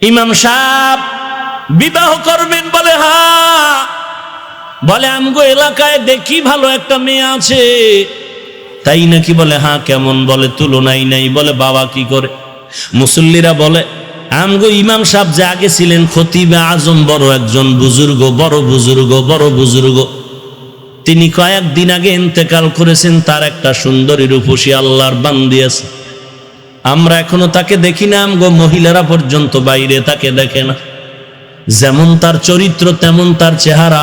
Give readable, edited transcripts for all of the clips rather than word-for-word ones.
ইমাম সাহেব বিবাহ করবেন বলে হ্যাঁ, বলে আমগো এলাকায় দেখি ভালো একটা মেয়ে আছে। তাই নাকি? বলে হ্যাঁ। কেমন? বলে তুলনাই নাই। বলে বাবা কি করে? মুসল্লিরা বলে আমগো ইমাম সাহেব যে আগে ছিলেন খতিবে আজম, বড় একজন বুজুর্গ, বড় বুজুর্গ, তিনি কয়েকদিন আগে ইন্তেকাল করেছেন। তার একটা সুন্দরী রূপসী আল্লাহর বান্দি আছে, আমরা এখনো তাকে দেখি না। আমগো মহিলারা পর্যন্ত বাইরে তাকে দেখে না। যেমন তার চরিত্র তেমন তার চেহারা।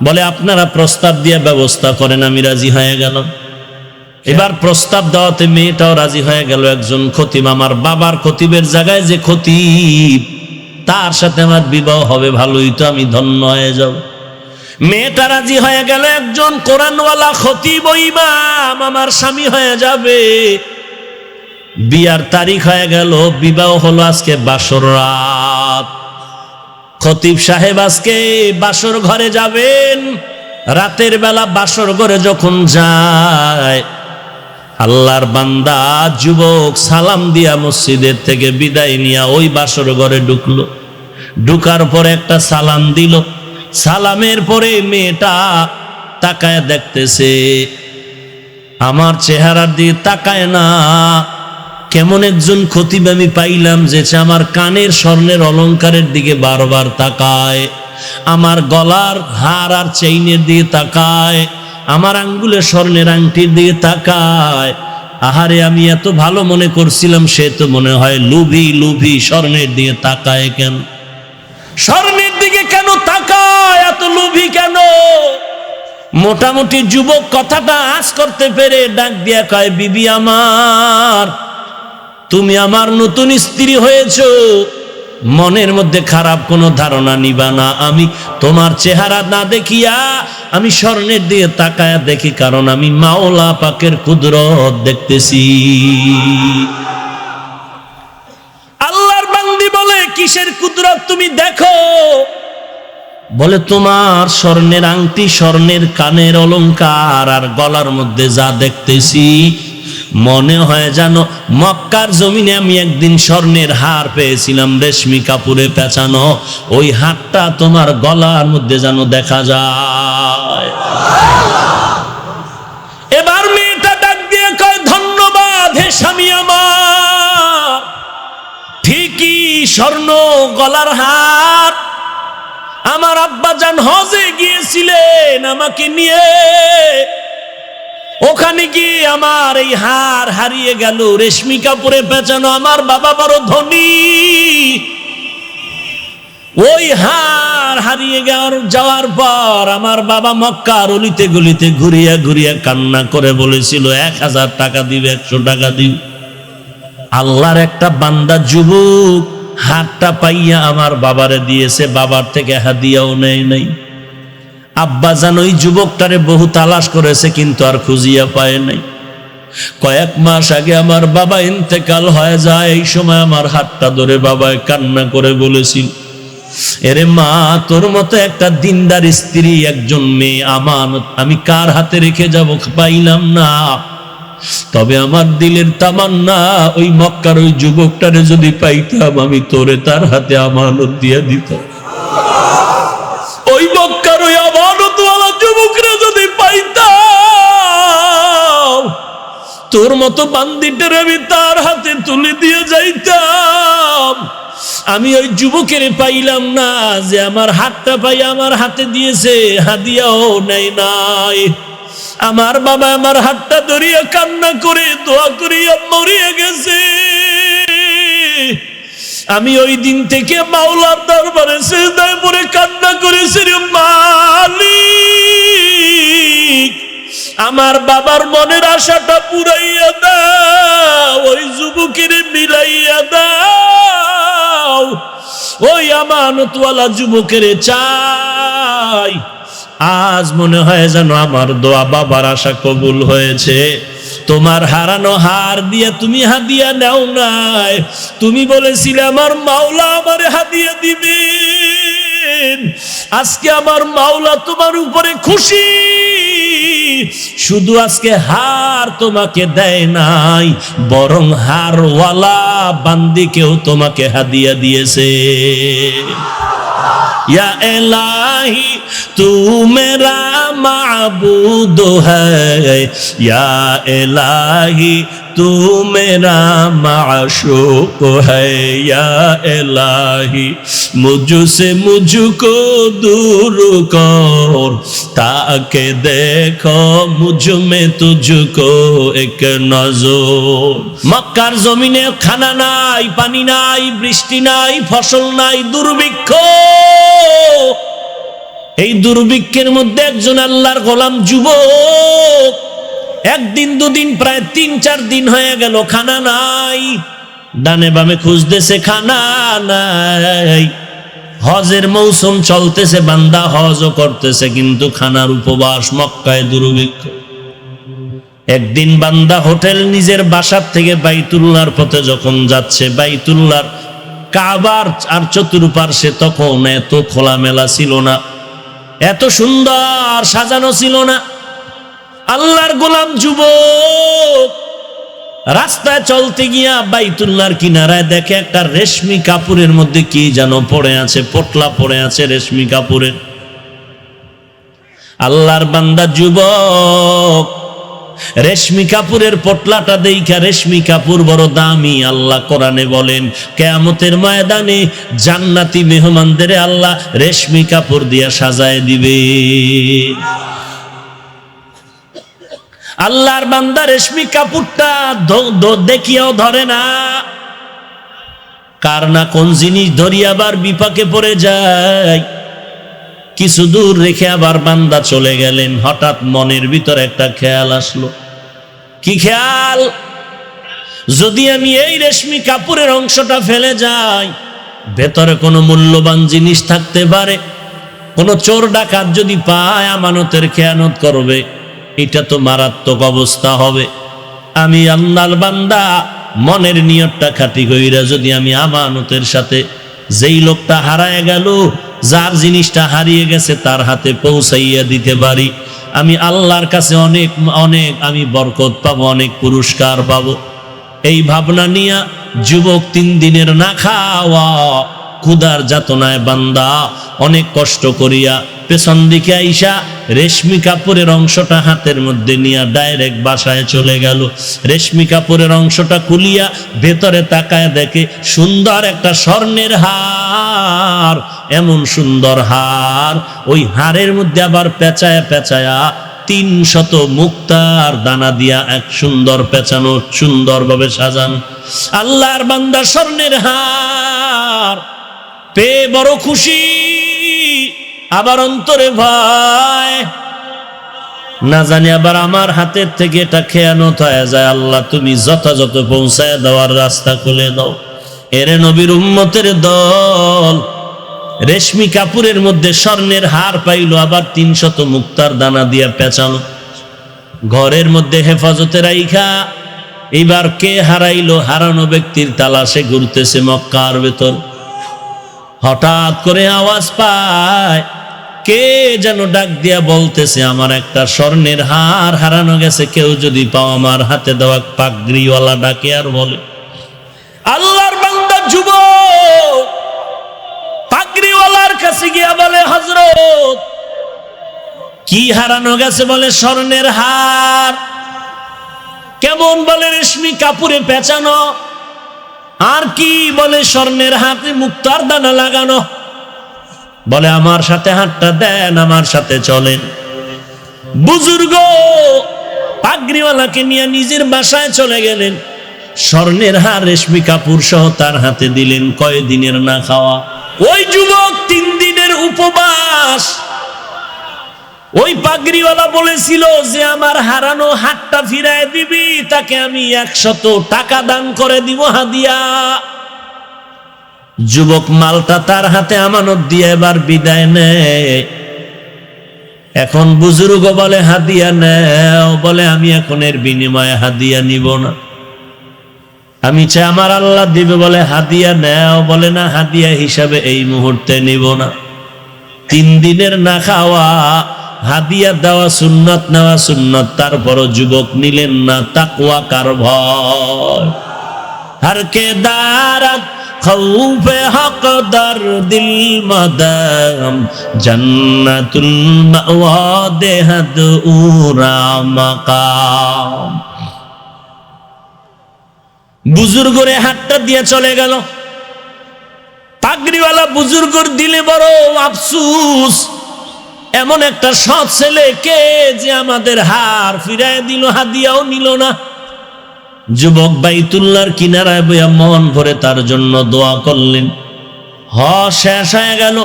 বলে আপনারা প্রস্তাব দিয়ে ব্যবস্থা করেন। আমি রাজি হয়ে গেলাম। এবার প্রস্তাব দেওয়াতে মেয়েটাও রাজি হয়ে গেল। একজন খতিব, আমার বাবার খতিবের জায়গায় যে খতিব, তার সাথে আমার বিবাহ হবে, ভালোই তো, আমি ধন্য হয়ে যাব। মেয়েটা রাজি হয়ে গেল। একজন কোরআনওয়ালা খতিব ও ইমাম আমার স্বামী হয়ে যাবে। বিয়ার তারিখ হয়ে গেল, বিবাহ হলো আজকে বাসর রাত। খতিব সাহেব আজকে বাসর ঘরে যাবেন। রাতের বেলা বাসর ঘরে যখন যায়, আল্লাহর বান্দা যুবক সালাম দিয়া মসজিদের থেকে বিদায় নিয়া ওই বাসর ঘরে ঢুকলো। ঢুকার পরে একটা সালাম দিল। সালামের পরে মেয়েটা তাকায় দেখতেছে, আমার চেহারার দিকে তাকায় না। কেমন একজন খতিব আমি পাইলাম যে আমার কানের স্বর্ণের অলংকারের দিকে বারবার তাকায়, আমার গলার হার আর চেইনের দিকে তাকায়, আমার আঙ্গুলের স্বর্ণের আংটির দিকে তাকায়। আহারে, আমি এত ভালো মনে করছিলাম, সে তো মনে হয় লুভি। স্বর্ণের দিকে তাকায় কেন? স্বর্ণের দিকে কেন তাকায়? এত লুভি কেন? মোটামুটি যুবক কথাটা আঁচ করতে পেরে ডাক দিয়া কয়, বিবি আমার, তুমি আমার নতুন স্ত্রী হয়েছো, মনের মধ্যে খারাপ কোনো ধারণা নিবা না। আমি তোমার চেহারা না দেখিয়া আমি স্বর্ণের দিকে তাকায়া দেখি, কারণ আমি মাওলা পাকের কুদরত দেখতেছি। আল্লাহর বান্দি বলে, কিসের কুদরত তুমি দেখো? বলে তোমার স্বর্ণের আংটি, স্বর্ণের কানের অলংকার আর গলার মধ্যে যা দেখতেছি, মনে হয় জানো মক্কার জমিনে আমি একদিন স্বর্ণের হার পেয়েছিলাম, রেশমি কাপড়ে পেঁচানো। ওই হারটা তোমার গলার মধ্যে যেন দেখা যায়। এবার মেয়েটা ডাক দিয়ে কয়, ধন্যবাদ হে স্বামী আমার, ঠিকই স্বর্ণ গলার হার। আমার আব্বাজান হজে গিয়েছিলেন আমাকে নিয়ে, ওখানে গিয়ে আমার এই হার হারিয়ে গেল, রেশমি কাপড়ে পেঁচানো। আমার বাবা বড় ধনী, ওই হার হারিয়ে যাওয়ার পর আমার বাবা মক্কার অলিতে গলিতে ঘুরিয়া কান্না করে বলেছিল, 1000 টাকা দিবে, 100 টাকা দিবে। আল্লাহর একটা বান্দা যুবক হারটা পাইয়া আমার বাবারে দিয়েছে, বাবার থেকে হাদিয়াও নেয় নাই। আব্বাজান ওই যুবকটারে বহু তালাশ করেছে, কিন্তু আর খুঁজিয়া পায় নাই। কয়েক মাস আগে আমার বাবা ইন্তেকাল হয়ে যায়। এই সময় আমার হাতটা ধরে বাবায় কান্না করে বলেছিল, এরে মা, তোর মতো একটা দিনদার স্ত্রী, একজন মেয়ে আমানত আমি কার হাতে রেখে যাব পাইলাম না। তবে আমার দিলের তামান্না, ওই মক্কার ওই যুবকটারে যদি পাইতাম, আমি তোরে তার হাতে আমানত দিয়ে দিতাম। ওই মক্কার ওই আমানতওয়ালা যুবকরা যদি পাইতাম, তোর মতো বান্দিটারে আমি তার হাতে তুলে দিয়ে যাইতাম। আমি ওই যুবকের পাইলাম না, যে আমার হাতটা পাই আমার হাতে দিয়েছে, হাদিয়াও নেই নাই। আমার বাবা আমার হাতটা ধরিয়া কান্না করে দোয়া করিয়া মরিয়া গেছে। আমি ওই দিন থেকে মাওলার দরবারে সিজদায় পড়ে কান্না করেছি, রে মালিক, আমার বাবার মনের আশাটা পুরাইয়া দাও, ওই যুবকের মিলাইয়া দাও, ওই আমানতওয়ালা যুবকের চাই। আজ মনে হয় যেন আমার দোয়া বাবার আশা কবুল হয়েছে। তোমার হারানো হার দিয়ে তুমি হাদিয়া নাও নাই, তুমি বলেছিলে আমার মাওলা আমারে হাদিয়া দিবেন। আজকে আমার মাওলা তোমার উপরে খুশি, শুধু আজকে হার তোমাকে দেয় নাই, বরং হারওয়ালা বান্দিকেও তোমাকে হাদিয়া দিয়েছে। या इलाही तू मेरा माबूद है, या इलाही तू मेरा माशूक है, या इलाही मुझसे मुझको दूर कर, ताकि देखो मुझ में तुझको एक नजर। মক্কার জমিনে খানা নাই, পানি নাই, বৃষ্টি নাই, ফসল নাই, দুর্ভিক্ষ। এই দুর্ভিক্ষের মধ্যে একজন আল্লাহর গোলাম যুবক, একদিন দুদিন প্রায় 3-4 দিন হয়ে গেল, খানা নাই, ডানে বামে খুঁজতেছে, খানা নাই। হজের মৌসুম চলতেছে, বান্দা হজও করতেছে, কিন্তু খানার উপবাস, মক্কায় দুর্ভিক্ষ। একদিন বান্দা হোটেল নিজের বাসার থেকে বাইতুল্লাহর পথে যখন যাচ্ছে, বাইতুল্লাহর কাবার আর চতুর্পার্শ্বে তখন এত খোলামেলা ছিল না, এত সুন্দর সাজানো ছিল না। আল্লাহর গোলাম যুবক রাস্তায় চলতে গিয়া বাইতুল্লাহর কিনারায় দেখে একটা রেশমি কাপড়ের মধ্যে কি যেন পড়ে আছে, পোটলা পড়ে আছে রেশমি কাপড়ের। আল্লাহর বান্দা যুবক রেশমি কাপড়ের পটলাটা দেখা, রেশমি কাপড় বড় দামি। আল্লাহ কোরআনে বলেন, কিয়ামতের ময়দানে জান্নাতি মেহমানদের আল্লাহ রেশমি কাপড় দিয়া সাজায় দিবে। আল্লাহর বান্দা রেশমি কাপড়টা দেখিয়াও ধরে না, কার না কোন জিনিস ধরিয়া আবার বিপাকে পড়ে যায়। কিছু দূর রেখে আবার বান্দা চলে গেলেন। হঠাৎ মনের ভিতর একটা খেয়াল আসলো। কি খেয়াল? যদি আমি এই রেশমি কাপড়ের অংশটা ফেলে যাই, ভেতরে কোনো মূল্যবান জিনিস থাকতে পারে, কোনো চোর ডাকাত যদি পায় আমানতের খেয়ানত করবে, এটা তো মারাত্মক অবস্থা হবে। আমি আল্লাহর বান্দা মনের নিয়তটা খাঁটি কইরা যদি আমি আমানতের সাথে যেই লোকটা হারায় গেল, যার জিনিসটা হারিয়ে গেছে তার হাতে পৌঁছাইয়া দিতে পারি, আমি আল্লাহর কাছে অনেক অনেক আমি বরকত পাবো, অনেক পুরস্কার পাবো। এই ভাবনা নিয়া যুবক 3 দিনের না খাওয়া ক্ষুধার যাতনায় বান্দা অনেক কষ্ট করিয়া পেছন দিকে আইসা রেশমি কাপড়ের অংশটা হাতের মধ্যে নিয়ে ডাইরেক্ট বাসায় চলে গেল। রেশমি কাপড়ের অংশটা খুলিয়া ভেতরে তাকায় দেখে সুন্দর একটা স্বর্ণের হার। এমন সুন্দর হার, ওই হারের মধ্যে আবার পেঁচায়া পেঁচায়া 300 মুক্তার দানা দিয়া এক সুন্দর পেঁচানো, সুন্দরভাবে সাজানো। আল্লাহর বান্দা স্বর্ণের হার পেয়ে বড় খুশি, আবার অন্তরে ভয়, না জানি আবার আমার হাতের থেকে এটা খেয়ানত হয়ে যায়। আল্লাহ তুমি যথাযথ পৌঁছায় দেওয়ার রাস্তা খুলে দাও। এরে নবীর উম্মতের দল রেশমি কাপড়ের মধ্যে স্বর্ণের হার পাইল, আবার 300 মুক্তার দানা দিয়া পেঁচানো, ঘরের মধ্যে হেফাজতে রাইখা। এইবার কে হারাইলো? হারানো ব্যক্তির তালাশে ঘুরতেছে মক্কার ভেতর। হঠাৎ করে আওয়াজ পায়, কে যেন ডাক দিয়া বলতেছে, আমার একটা স্বর্ণের হার হারানো গেছে, কেউ যদি পাও আমার হাতে দেওয়া। পাগড়িওয়ালা ডাকে আর বলে। আল্লাহর বান্দা যুবক পাগড়িওয়ালার কাছে গিয়া বলে, হযরত কি হারানো গেছে? বলে স্বর্ণের হার। কেমন? বলে রেশমি কাপড়ে পেঁচানো। আর কি? বলে স্বর্ণের হাতে মুক্তার দানা লাগানো। বলে আমার সাথে হাতটা দেন, আমার সাথে চলেন। বুজুর্গ পাগড়িওয়ালাকে নিয়ে নিজের বাসায় চলে গেলেন। স্বর্ণের হার রেশমি কাপড় সহ তার হাতে দিলেন। কয়দিনের না খাওয়া। ওই যুবক 3 দিনের উপবাস। ওই পাগড়িওয়ালা বলেছিল যে আমার হারানো হাতটা ফিরায় দিবি, তাকে আমি 100 টাকা দান করে দিব হাদিয়া। যুবক মালটা তার হাতে আমানত দিয়ে এবার বিদায় নেয়। এখন বুজুর্গ বলে হাদিয়া নেও। বলে আমি এখন এর বিনিময়ে হাদিয়া নিব না, আমি চাই আমার আল্লাহ দিবে। বলে হাদিয়া নেও। বলে না, হাদিয়া হিসাবে এই মুহূর্তে নিব না। 3 দিনের না খাওয়া হাদিয়া দেওয়া সুন্নত, নেওয়া সুন্নত, তারপরও যুবক নিলেন না। তাকওয়া কার ভয়? हर के दारत खौफे हक दर दिल मदम जन्नतुल मअवा देहद उरा मकाम। বুজুর্গরে হাতটা দিয়ে চলে গেল। পাগড়িওয়ালা বুজুর্গর দিলে বড় আফসোস, এমন একটা সৎ ছেলেকে যে আমাদের হার ফিরায় দিল, হাদিয়াও নিল না। যুবক বাইতুল্লাহর কিনারায় বইয়া মন ভরে তার জন্য দোয়া করলেন। শেষ হয়ে গেল।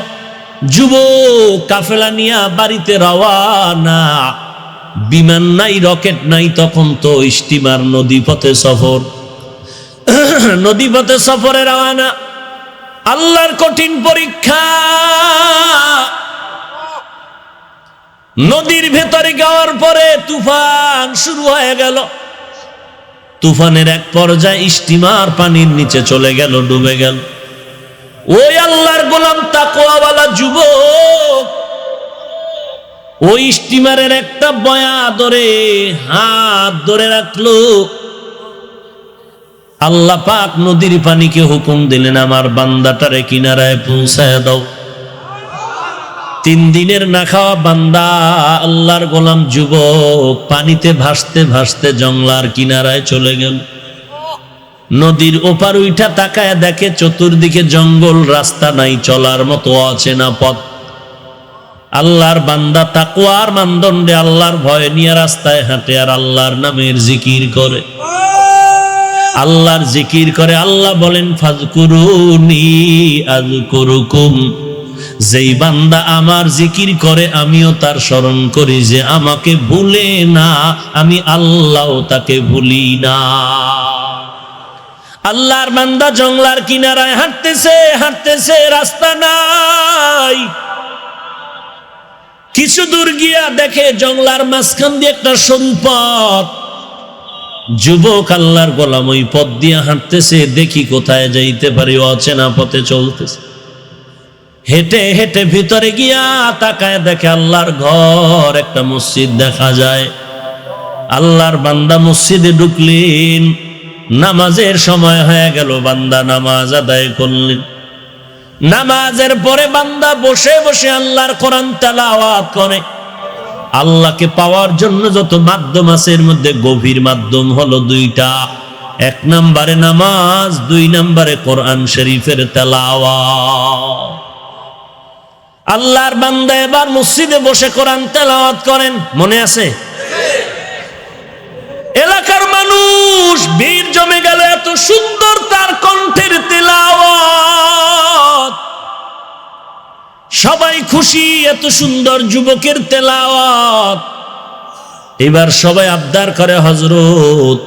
যুবক কাফেলা নিয়া বাড়িতে রওয়ানা। বিমান নাই, রকেট নাই, তখন তো স্টিমার, নদীপথে সফর। নদীপথে সফরে রওয়ানা। আল্লাহর কঠিন পরীক্ষা। নদীর ভেতরে যাওয়ার পরে তুফান শুরু হয়ে গেল। তুফানের এক পর্যায়ে স্টিমার পানির নিচে চলে গেল, ডুবে গেল। ওই আল্লাহর গোলাম তাকওয়াওয়ালা যুবক ওই স্টিমারের একটা বয়া ধরে হাত ধরে রাখলো। আল্লাহ পাক নদীর পানিকে হুকুম দিলেন, আমার বান্দাটারে কিনারায় পৌঁছায় দাও। 3 দিনের না খাওয়া বান্দা আল্লাহর গোলাম যুবক পানিতে ভাসতে ভাসতে জংলার কিনারায় চলে গেল। নদীর ওপার উইঠা তাকায় দেখে চতুর্দিকে জঙ্গল, রাস্তা নাই, চলার মতো অচেনা পথ। আল্লাহর বান্দা তাকওয়ার মানদণ্ডে আল্লাহর ভয় নিয়ে রাস্তায় হাঁটে আর আল্লাহর নামের জিকির করে, আল্লাহর জিকির করে। আল্লাহ বলেন, ফাজকুরুনি আযকুরুকুম। যেই বান্দা আমার জিকির করে আমিও তার স্মরণ করি, যে আমাকে ভুলে না আমি আল্লাহ তাকে ভুলি না। আল্লাহর বান্দা জংলার কিনারায় হাঁটতেছে হাঁটতেছে, রাস্তা নাই। কিছু দূর গিয়া দেখে জংলার মাঝখান দিয়ে একটা সরু পথ। যুবক আল্লাহর গোলাম ওই পথ দিয়ে হাঁটতেছে, দেখি কোথায় যাইতে পারি, অচেনা পথে চলতেছে। হেঁটে হেঁটে ভিতরে গিয়া তাকায় দেখে আল্লাহর ঘর, একটা মসজিদ দেখা যায়। আল্লাহর বান্দা মসজিদে ঢুকলেন। নামাজের সময় হয়ে গেল, বান্দা নামাজ আদায় করলেন। নামাজের পরে বান্দা বসে বসে আল্লাহর কোরআন তেলাওয়াত করে। আল্লাহকে পাওয়ার জন্য যত মাধ্যম আছে এর মধ্যে গভীর মাধ্যম হলো 2টা। 1 নম্বরে নামাজ, 2 নম্বরে কোরআন শরীফের তেলাওয়াত। আল্লাহর বান্দা এবার মসজিদে বসে কোরআন তেলাওয়াত করেন। মনে আছে? এলাকার মানুষ ভিড় জমে গেল, এত সুন্দর তার কণ্ঠের তেলাওয়াত। সবাই খুশি, এত সুন্দর যুবকের তেলাওয়াত। এবার সবাই আবদার করে, হযরত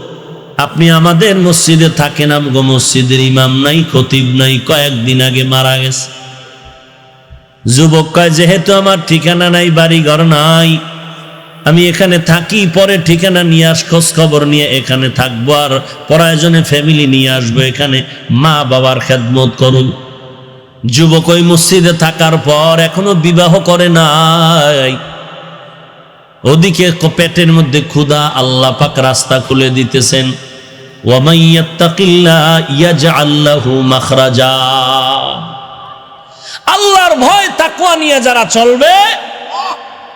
আপনি আমাদের মসজিদে থাকেন, আমগো মসজিদের ইমাম নাই, খতিব নাই, কয়েকদিন আগে মারা গেছে। যুবক কয়, যেহেতু আমার ঠিকানা নাই, বাড়ি ঘর নাই, আমি এখানে থাকি, পরে ঠিকানা নিয়ে খোঁজ খবর নিয়ে এখানে থাকবো, আর প্রয়োজনে ফ্যামিলি নিয়ে আসবো, এখানে মা বাবার খেদমত করুন। যুবক ওই মসজিদে থাকার পর এখনো বিবাহ করে নাই। ওদিকে পেটের মধ্যে ক্ষুধা, আল্লাহ পাক রাস্তা খুলে দিতেছেন। ওয়া মান ইয়াত্তাকিল্লাহ ইয়াজআল লাহু মাখরাজা। আল্লাহর ভয় তাকওয়া নিয়ে যারা চলবে,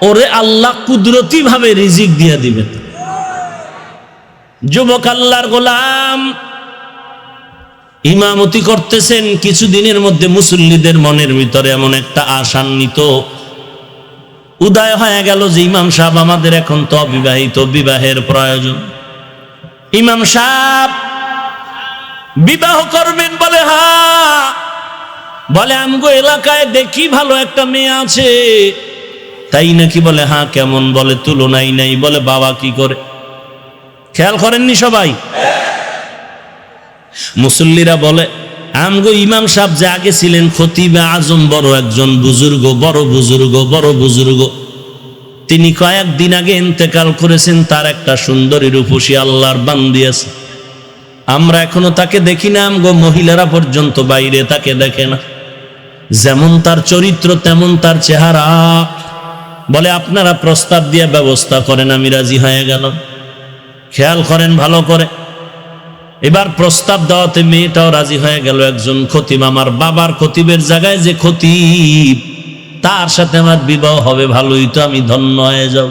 ওরে আল্লাহ কুদরতি ভাবে রিজিক দিয়ে দিবেন। যুবক আল্লাহর গোলাম ইমামতি করতেছেন। কিছুদিনের মধ্যে মুসল্লিদের মনের ভিতরে এমন একটা আশান্বিত উদয় হয়ে গেল যে ইমাম সাহেব আমাদের এখন তো অবিবাহিত, বিবাহের প্রয়োজন। ইমাম সাহেব বিবাহ করবেন? বলে হ্যাঁ। বলে আমগো এলাকায় দেখি ভালো একটা মেয়ে আছে। তাই নাকি? বলে হ্যাঁ। কেমন? বলে তুলনাই নাই। বলে বাবা কি করে? খেয়াল করেননি সবাই? মুসল্লিরা বলে আমগো ইমাম সাহেব যে আগে ছিলেন খতিবে আজম, বড় একজন বুজুর্গ, বড় বুজুর্গ, তিনি কয়েকদিন আগে ইন্তেকাল করেছেন। তার একটা সুন্দরী রূপসী আল্লাহর বান্দি আছে, আমরা এখনো তাকে দেখি না। আমগো মহিলারা পর্যন্ত বাইরে তাকে দেখে না। যেমন তার চরিত্র তেমন তার চেহারা। বলে আপনারা প্রস্তাব দিয়ে ব্যবস্থা করেন, আমি রাজি হয়ে গেলাম। খেয়াল করেন ভালো করে, এবার প্রস্তাব দেওয়াতে মেয়েটাও রাজি হয়ে গেল। একজন খতিব, আমার বাবার খতিবের জায়গায় যে খতিব, তার সাথে আমার বিবাহ হবে, ভালোই তো, আমি ধন্য হয়ে যাব।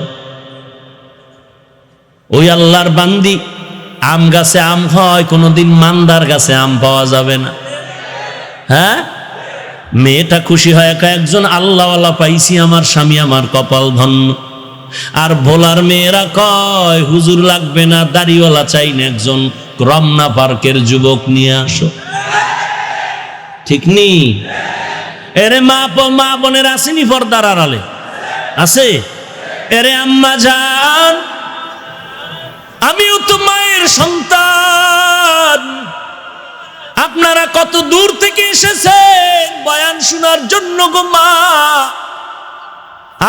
ওই আল্লাহর বান্দি, আম গাছে আম হয়, কোনোদিন মান্দার গাছে আম পাওয়া যাবে না। হ্যাঁ, মেয়েটা খুশি হয়, একজন আল্লাহওয়ালা পাইছি, আমার স্বামী আমার কপাল ধন্য। আর ভোলার মেয়েরা কয়, হুজুর লাগবে না, দাড়িওয়ালা চাই না, একজন রমনা পার্কের যুবক নিয়ে আসো। ঠিক নি? এরে মা বোনের আসেনি পর্দার আড়ালে? আছে? এরে আম্মা জান, আমিও তো মায়ের সন্তান। আপনারা কত দূর থেকে এসেছেন বয়ান শোনার জন্য গো মা।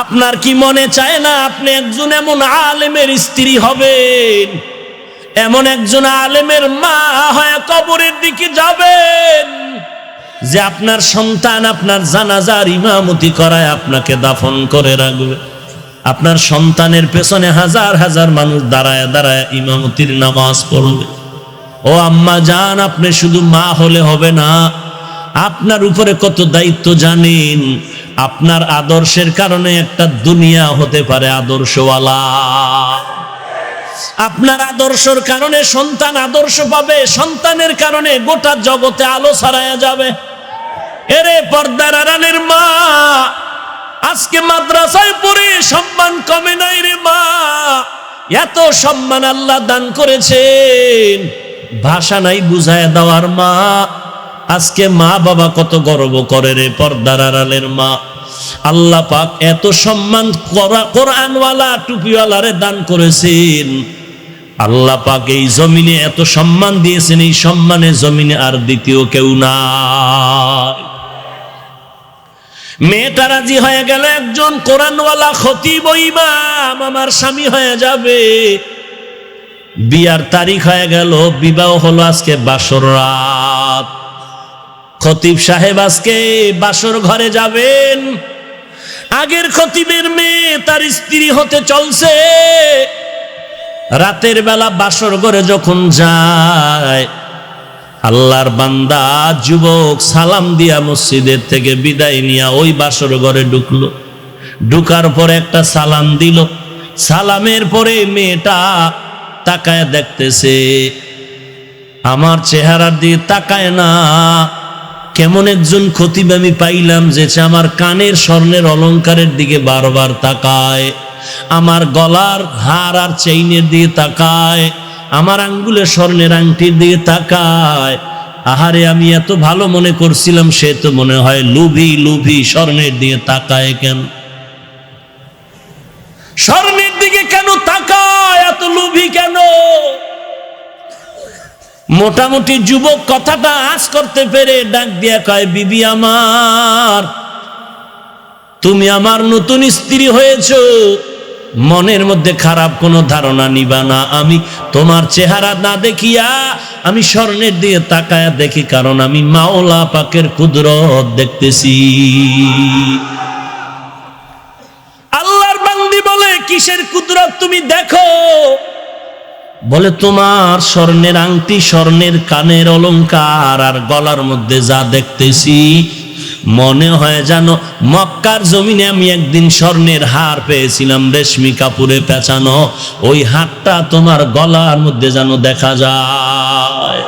আপনার কি মনে চায় না আপনি একজন এমন আলেমের স্ত্রী হবেন, এমন একজন আলেমের মা হয়ে কবরের দিকে যাবেন, যে আপনার সন্তান আপনার জানাজার ইমামতি করায় আপনাকে দাফন করে রাখবে? আপনার সন্তানের পেছনে হাজার হাজার মানুষ দাঁড়ায় দাঁড়ায় ইমামতির নামাজ পড়বে। ও আম্মা জান, আপনি শুধু মা হলে হবে না, আপনার উপরে কত দায়িত্ব জানেন। আপনার আদর্শের কারণে একটা দুনিয়া হতে পারে আদর্শওয়ালা। আপনার আদর্শের কারণে সন্তান আদর্শ পাবে, সন্তানের কারণে গোটা জগতে আলো ছড়ায়া যাবে। এরে পর্দার আড়ালের মা, আজকে মাদ্রাসায় পড়ে সম্মান কমে নাই রে মা। এত সম্মান আল্লাহ দান করেছেন, ভাষা নাই বুঝায় দেওয়ার মা। আজকে মা বাবা কত গর্ব করে রে পর্দার আড়ালের মা। আল্লাহ পাক এত সম্মান কোরআনওয়ালা টুপিওয়ালারে দান করেছেন। আল্লাহ পাক এই জমিনে এত সম্মান দিয়েছেন, এই সম্মানে জমিনে আর দ্বিতীয় কেউ নাই। মেয়েটা রাজি হয়ে গেল, একজন কোরআনওয়ালা খতিব ইমাম আমার স্বামী হয়ে যাবে। বিয়ার তারিখ হয়ে গেল, বিবাহ হলো আজকে বাসর রাত। খতিব সাহেব আজকে বাসর ঘরে যাবেন। আগের খতিবের মেয়ে তার স্ত্রী হতে চলছে। রাতের বেলা বাসর ঘরে যখন যায়, আল্লাহর বান্দা যুবক সালাম দিয়া মসজিদের থেকে বিদায় নিয়া ওই বাসর ঘরে ঢুকলো। ঢুকার পরে একটা সালাম দিল। সালামের পরে মেয়েটা তাকায় দেখতেছে, আমার চেহারার দিকে তাকায় না। কেমন একজন খতিব আমি পাইলাম যে আমার কানের স্বর্ণের অলংকারের দিকে বারবার তাকায়, আমার গলার হার আর চেইনের দিকে তাকায়, আমার আঙ্গুলের স্বর্ণের আংটির দিকে তাকায়। আহারে, আমি এত ভালো মনে করছিলাম, সে তো মনে হয় লুভি লুভি, স্বর্ণের দিকে তাকায় কেন? স্বর্ণের দিকে কেন তাকায়? এত লুভি কেন? মোটামুটি যুবক কথাটা আঁচ করতে পেরে ডাক দিয়া কয়, বিবি আমার, তুমি আমার নতুন স্ত্রী হয়েছো, মনের মধ্যে খারাপ কোনো ধারণা নিবা না। আমি তোমার চেহারা না দেখিয়া আমি স্বর্ণের দিকে তাকায়া দেখি, কারণ আমি মাওলা পাকের কুদরত দেখতেছি। আল্লাহর বান্দি বলে, কিসের কুদরত তুমি দেখো? বলে, তোমার স্বর্ণের আংটি, স্বর্ণের কানের অলংকার আর গলার মধ্যে যা দেখতেছি, মনে হয় জানো মক্কার জমিনে আমি একদিন স্বর্ণের হার পেয়েছিলাম, রেশমি কাপড়ে পেঁচানো, ওই হারটা তোমার গলার মধ্যে যেন দেখা যায়।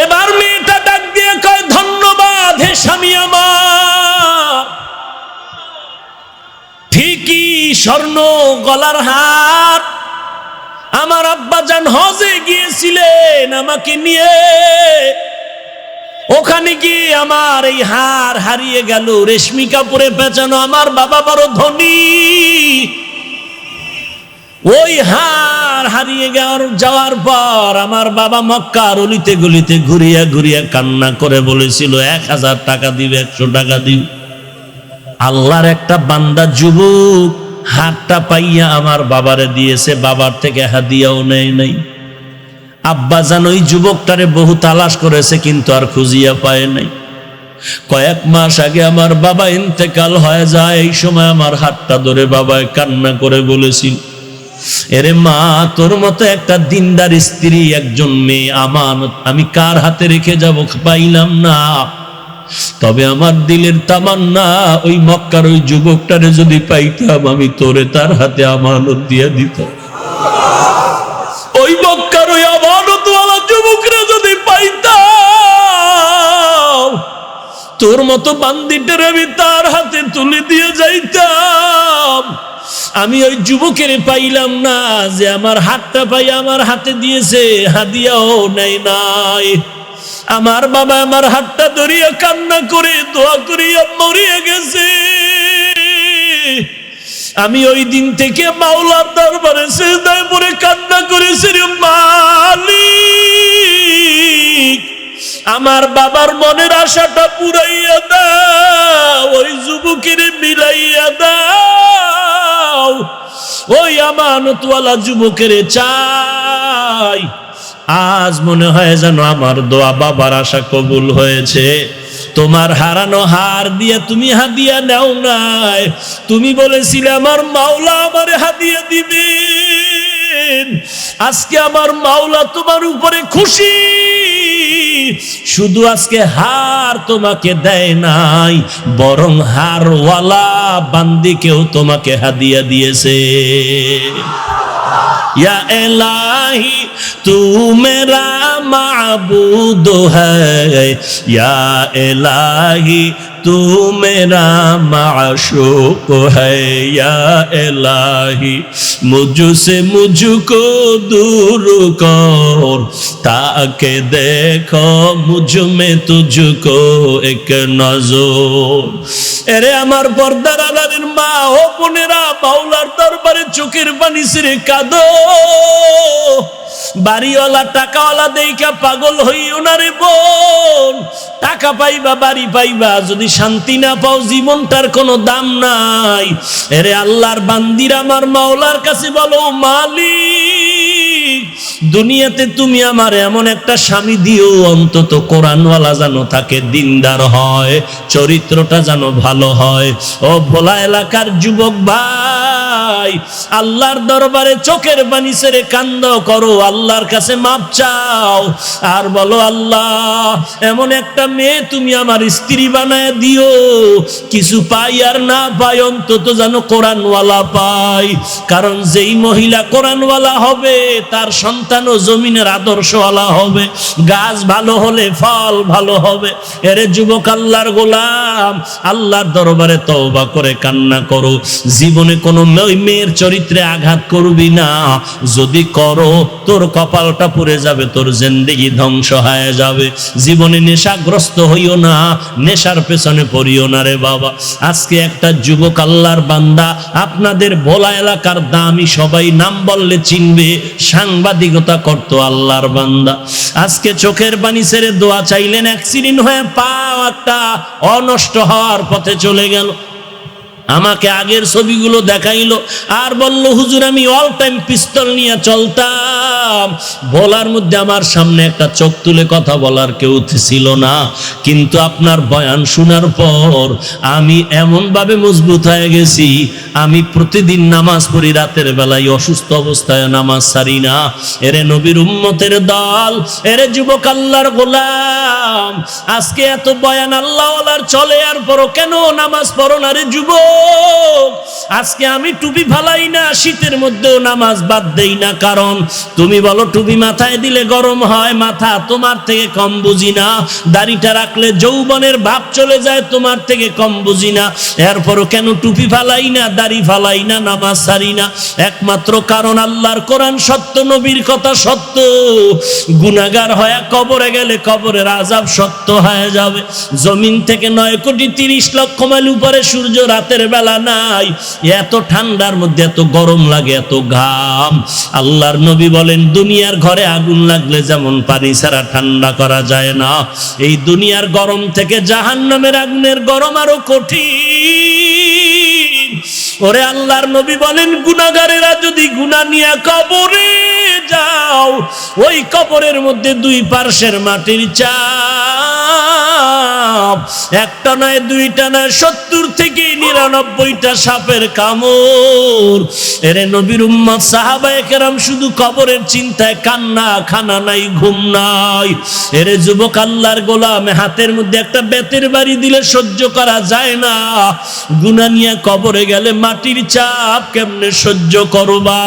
এবার মেয়েটা ডাক দিয়ে কয়, ধন্যবাদ হে স্বামী আমার। ঠিকই স্বর্ণ গলার হার। আমার আব্বাজান হজে গিয়েছিলেন আমাকে নিয়ে, ওখানে গিয়ে আমার এই হার হারিয়ে গেল, রেশমি কাপড়ে পেঁচানো। আমার বাবা বড় ধনী, ওই হার হারিয়ে যাওয়ার পর আমার বাবা মক্কার অলিতে গলিতে ঘুরিয়া ঘুরিয়া কান্না করে বলেছিল, 1000 টাকা দিবে, 100 টাকা দিবে। আল্লাহর একটা বান্দা যুবক হাতটা পাইয়া আমার বাবারে দিয়েছে, বাবার থেকে হাদিয়াও নেয় নাই। আব্বাজান ওই যুবকটারে বহু তালাশ করেছে, কিন্তু আর খুঁজিয়া পায় নাই। কয়েক মাস আগে আমার বাবা ইন্তেকাল হয়ে যায়। এই সময় আমার হাতটা ধরে বাবায় কান্না করে বলেছিল, এরে মা, তোর মতো একটা দিনদার স্ত্রী, একজন মেয়ে আমানত আমি কার হাতে রেখে যাব পাইলাম না। তবে আমার দিলের তামান্না, ওই মক্কার ওই যুবকটারে যদি পাইতাম আমি তোরে তার হাতে আমানত দিয়ে দিতাম। ওই মক্কার ওই আমানতওয়ালা যুবকরা যদি পাইতাম, তোর মতো বান্দিটার আমি তার হাতে তুলে দিয়ে যাইতাম। আমি ওই যুবকের পাইলাম না যে আমার হাতটা পাই আমার হাতে দিয়েছে, হাদিয়াও নেই নাই। আমার বাবা আমার হাতটা ধরিয়া কান্না করে দোয়া করিয়া মরিয়া গেছে। আমি ওই দিন থেকে মাওলার দরবারে সিজদায় পড়ে কান্না করেছি, রে মালিক, আমার বাবার মনের আশাটা পুরাইয়া দাও, ওই যুবকের মিলাইয়া দাও, ওই আমানতওয়ালা যুবকের চাই। আজ মনে হয় যেন আমার দোয়া বাবার আশা কবুল হয়েছে। তোমার হারানো হার দিয়ে তুমি হাদিয়া নাও নাই। তুমি বলেছিলে আমার মাওলা আমার হাদিয়া দিবেন। আজকে আমার মাওলা তোমার উপরে খুশি, শুধু আজকে হার তোমাকে দেয় নাই, বরং হারওয়ালা বান্দিকেও তোমাকে হাদিয়া দিয়েছে। या इलाही तू मेरा माबूद है, या इलाही तू मेरा माशूक है, या इलाही मुझसे मुझको दूर कर, ताकि देखो मुझ में तुझको एक नजर। এরে আমার পর্দার আড়ালের মা ও বোনেরা, মাওলার দরবারে চোখের পানি ছেড়ে কাঁদো। বাড়িওয়ালা টাকাওয়ালা দেইখা পাগল হইও না রে বোন। টাকা পাইবা বাড়ি পাইবা, যদি শান্তি না পাও জীবনটার কোনো দাম নাই। এরে আল্লাহর বান্দিরা আমার মাওলার কাছে বলো, মালিক দুনিয়াতে তুমি আমার এমন একটা স্বামী দিও, অন্তত কোরআনওয়ালা যেন থাকে, দিনদার হয়, চরিত্রটা যেন ভালো হয়। ও ভোলা এলাকার যুবক ভাই, আল্লাহর দরবারে চোখের পানি ছেড়ে কান্দ করো, আল্লাহর কাছে মাপ চাও, আর বলো আল্লাহ এমন একটা মেয়ে তুমি আমার স্ত্রী বানায় দিও, কিছু পাই আর না পাই অন্তত যেন কোরআনওয়ালা পাই। কারণ যেই মহিলা কোরআনওয়ালা হবে তার সন্তানও জমিনের আদর্শওয়ালা হবে। গাছ ভালো হলে ফল ভালো হবে। এরে যুবক আল্লাহর গোলাম, আল্লাহর দরবারে তওবা করে কান্না করো। জীবনে কোনো মেয়ের চরিত্রে আঘাত করবি না, যদি করো তোর কপালটা পুড়ে যাবে, তোর জিন্দেগি ধ্বংস হয়ে যাবে। জীবনে নেশাগ্রস্ত হইও না, নেশার পেছনে পড়িও না রে বাবা। আজকে একটা যুবক আল্লাহর বান্দা, আপনাদের ভোলা এলাকার দামি সবাই নাম বললে চিনবে, সাংবাদিকতা করত আল্লাহর বান্দা। আজকে চোখের পানি ছেড়ে দোয়া চাইলেন, অ্যাক্সিডেন্ট হয়ে পা একটা অনষ্ট হওয়ার পথে চলে গেল। আমাকে আগের ছবিগুলো দেখাইলো আর বলল, হুজুর আমি অল টাইম পিস্তল নিয়ে চলতাম। বলার মধ্যে আমার সামনে একটা চোখ তুলে কথা বলার কেউ ছিল না, কিন্তু আপনার বয়ান শোনার পর আমি এমন ভাবে মজবুত হয়ে গেছি, আমি প্রতিদিন নামাজ পড়ি রাতের বেলায়, অসুস্থ অবস্থায় নামাজ ছাড়ি না। এরে নবীর উম্মতের দল, এরে যুবক আল্লাহর গোলাম, আজকে এত বয়ান আল্লাহওয়ালার চলে, আর পরও কেন নামাজ পড়ো না রে যুবক? আজকে আমি টুপি ফালাই না, শীতের মধ্যেও নামাজ বাদ দেই না, কারণ তুমি বলো টুপি মাথায় দিলে গরম হয়, মাথা তোমার থেকে কম বুঝি না। দাড়িটা রাখলে যৌবনের ভাব চলে যায়, তোমার থেকে কম বুঝি না। এরপরও কেন টুপি ফালাই না, দাড়ি ফালাই না, নামাজ ছাড়ি না? একমাত্র কারণ আল্লাহর কোরআন সত্য, নবীর কথা সত্য। গুনাহগার হয়ে কবরে গেলে কবরের আযাব সত্য হয়ে যাবে। জমিন থেকে 9,30,00,000 মাইল উপরে সূর্য রাতের বেলা নাই, এত ঠান্ডার মধ্যে এত গরম লাগে, এত ঘাম। আল্লাহর নবী বলেন, দুনিয়ার ঘরে আগুন লাগলে যেমন পানি ছাড়া ঠান্ডা করা যায় না, এই দুনিয়ার গরম থেকে জাহান্নামের আগুনের গরম আরো কঠিন। ওরে আল্লাহর নবী বলেন, গুনাহগারেরা যদি গুনাহ নিয়ে কবরে যাও, ওই কবরের মধ্যে দুই পার্শ্বের মাটির চাপ একটা নয়, দুইটা নয়, 70 থেকে 99টা সাপের কামড়। এরে নবীর উম্মত সাহাবায়ে কেরাম শুধু কবরের চিন্তায় কান্না, খানা নাই, ঘুম নাই। এরে যুবক আল্লাহর গোলাম, হাতের মধ্যে একটা বেতের বাড়ি দিলে সহ্য করা যায় না, গুনাহ নিয়ে কবরে গেলে মাটির চাপ কেমনে সহ্য করবা?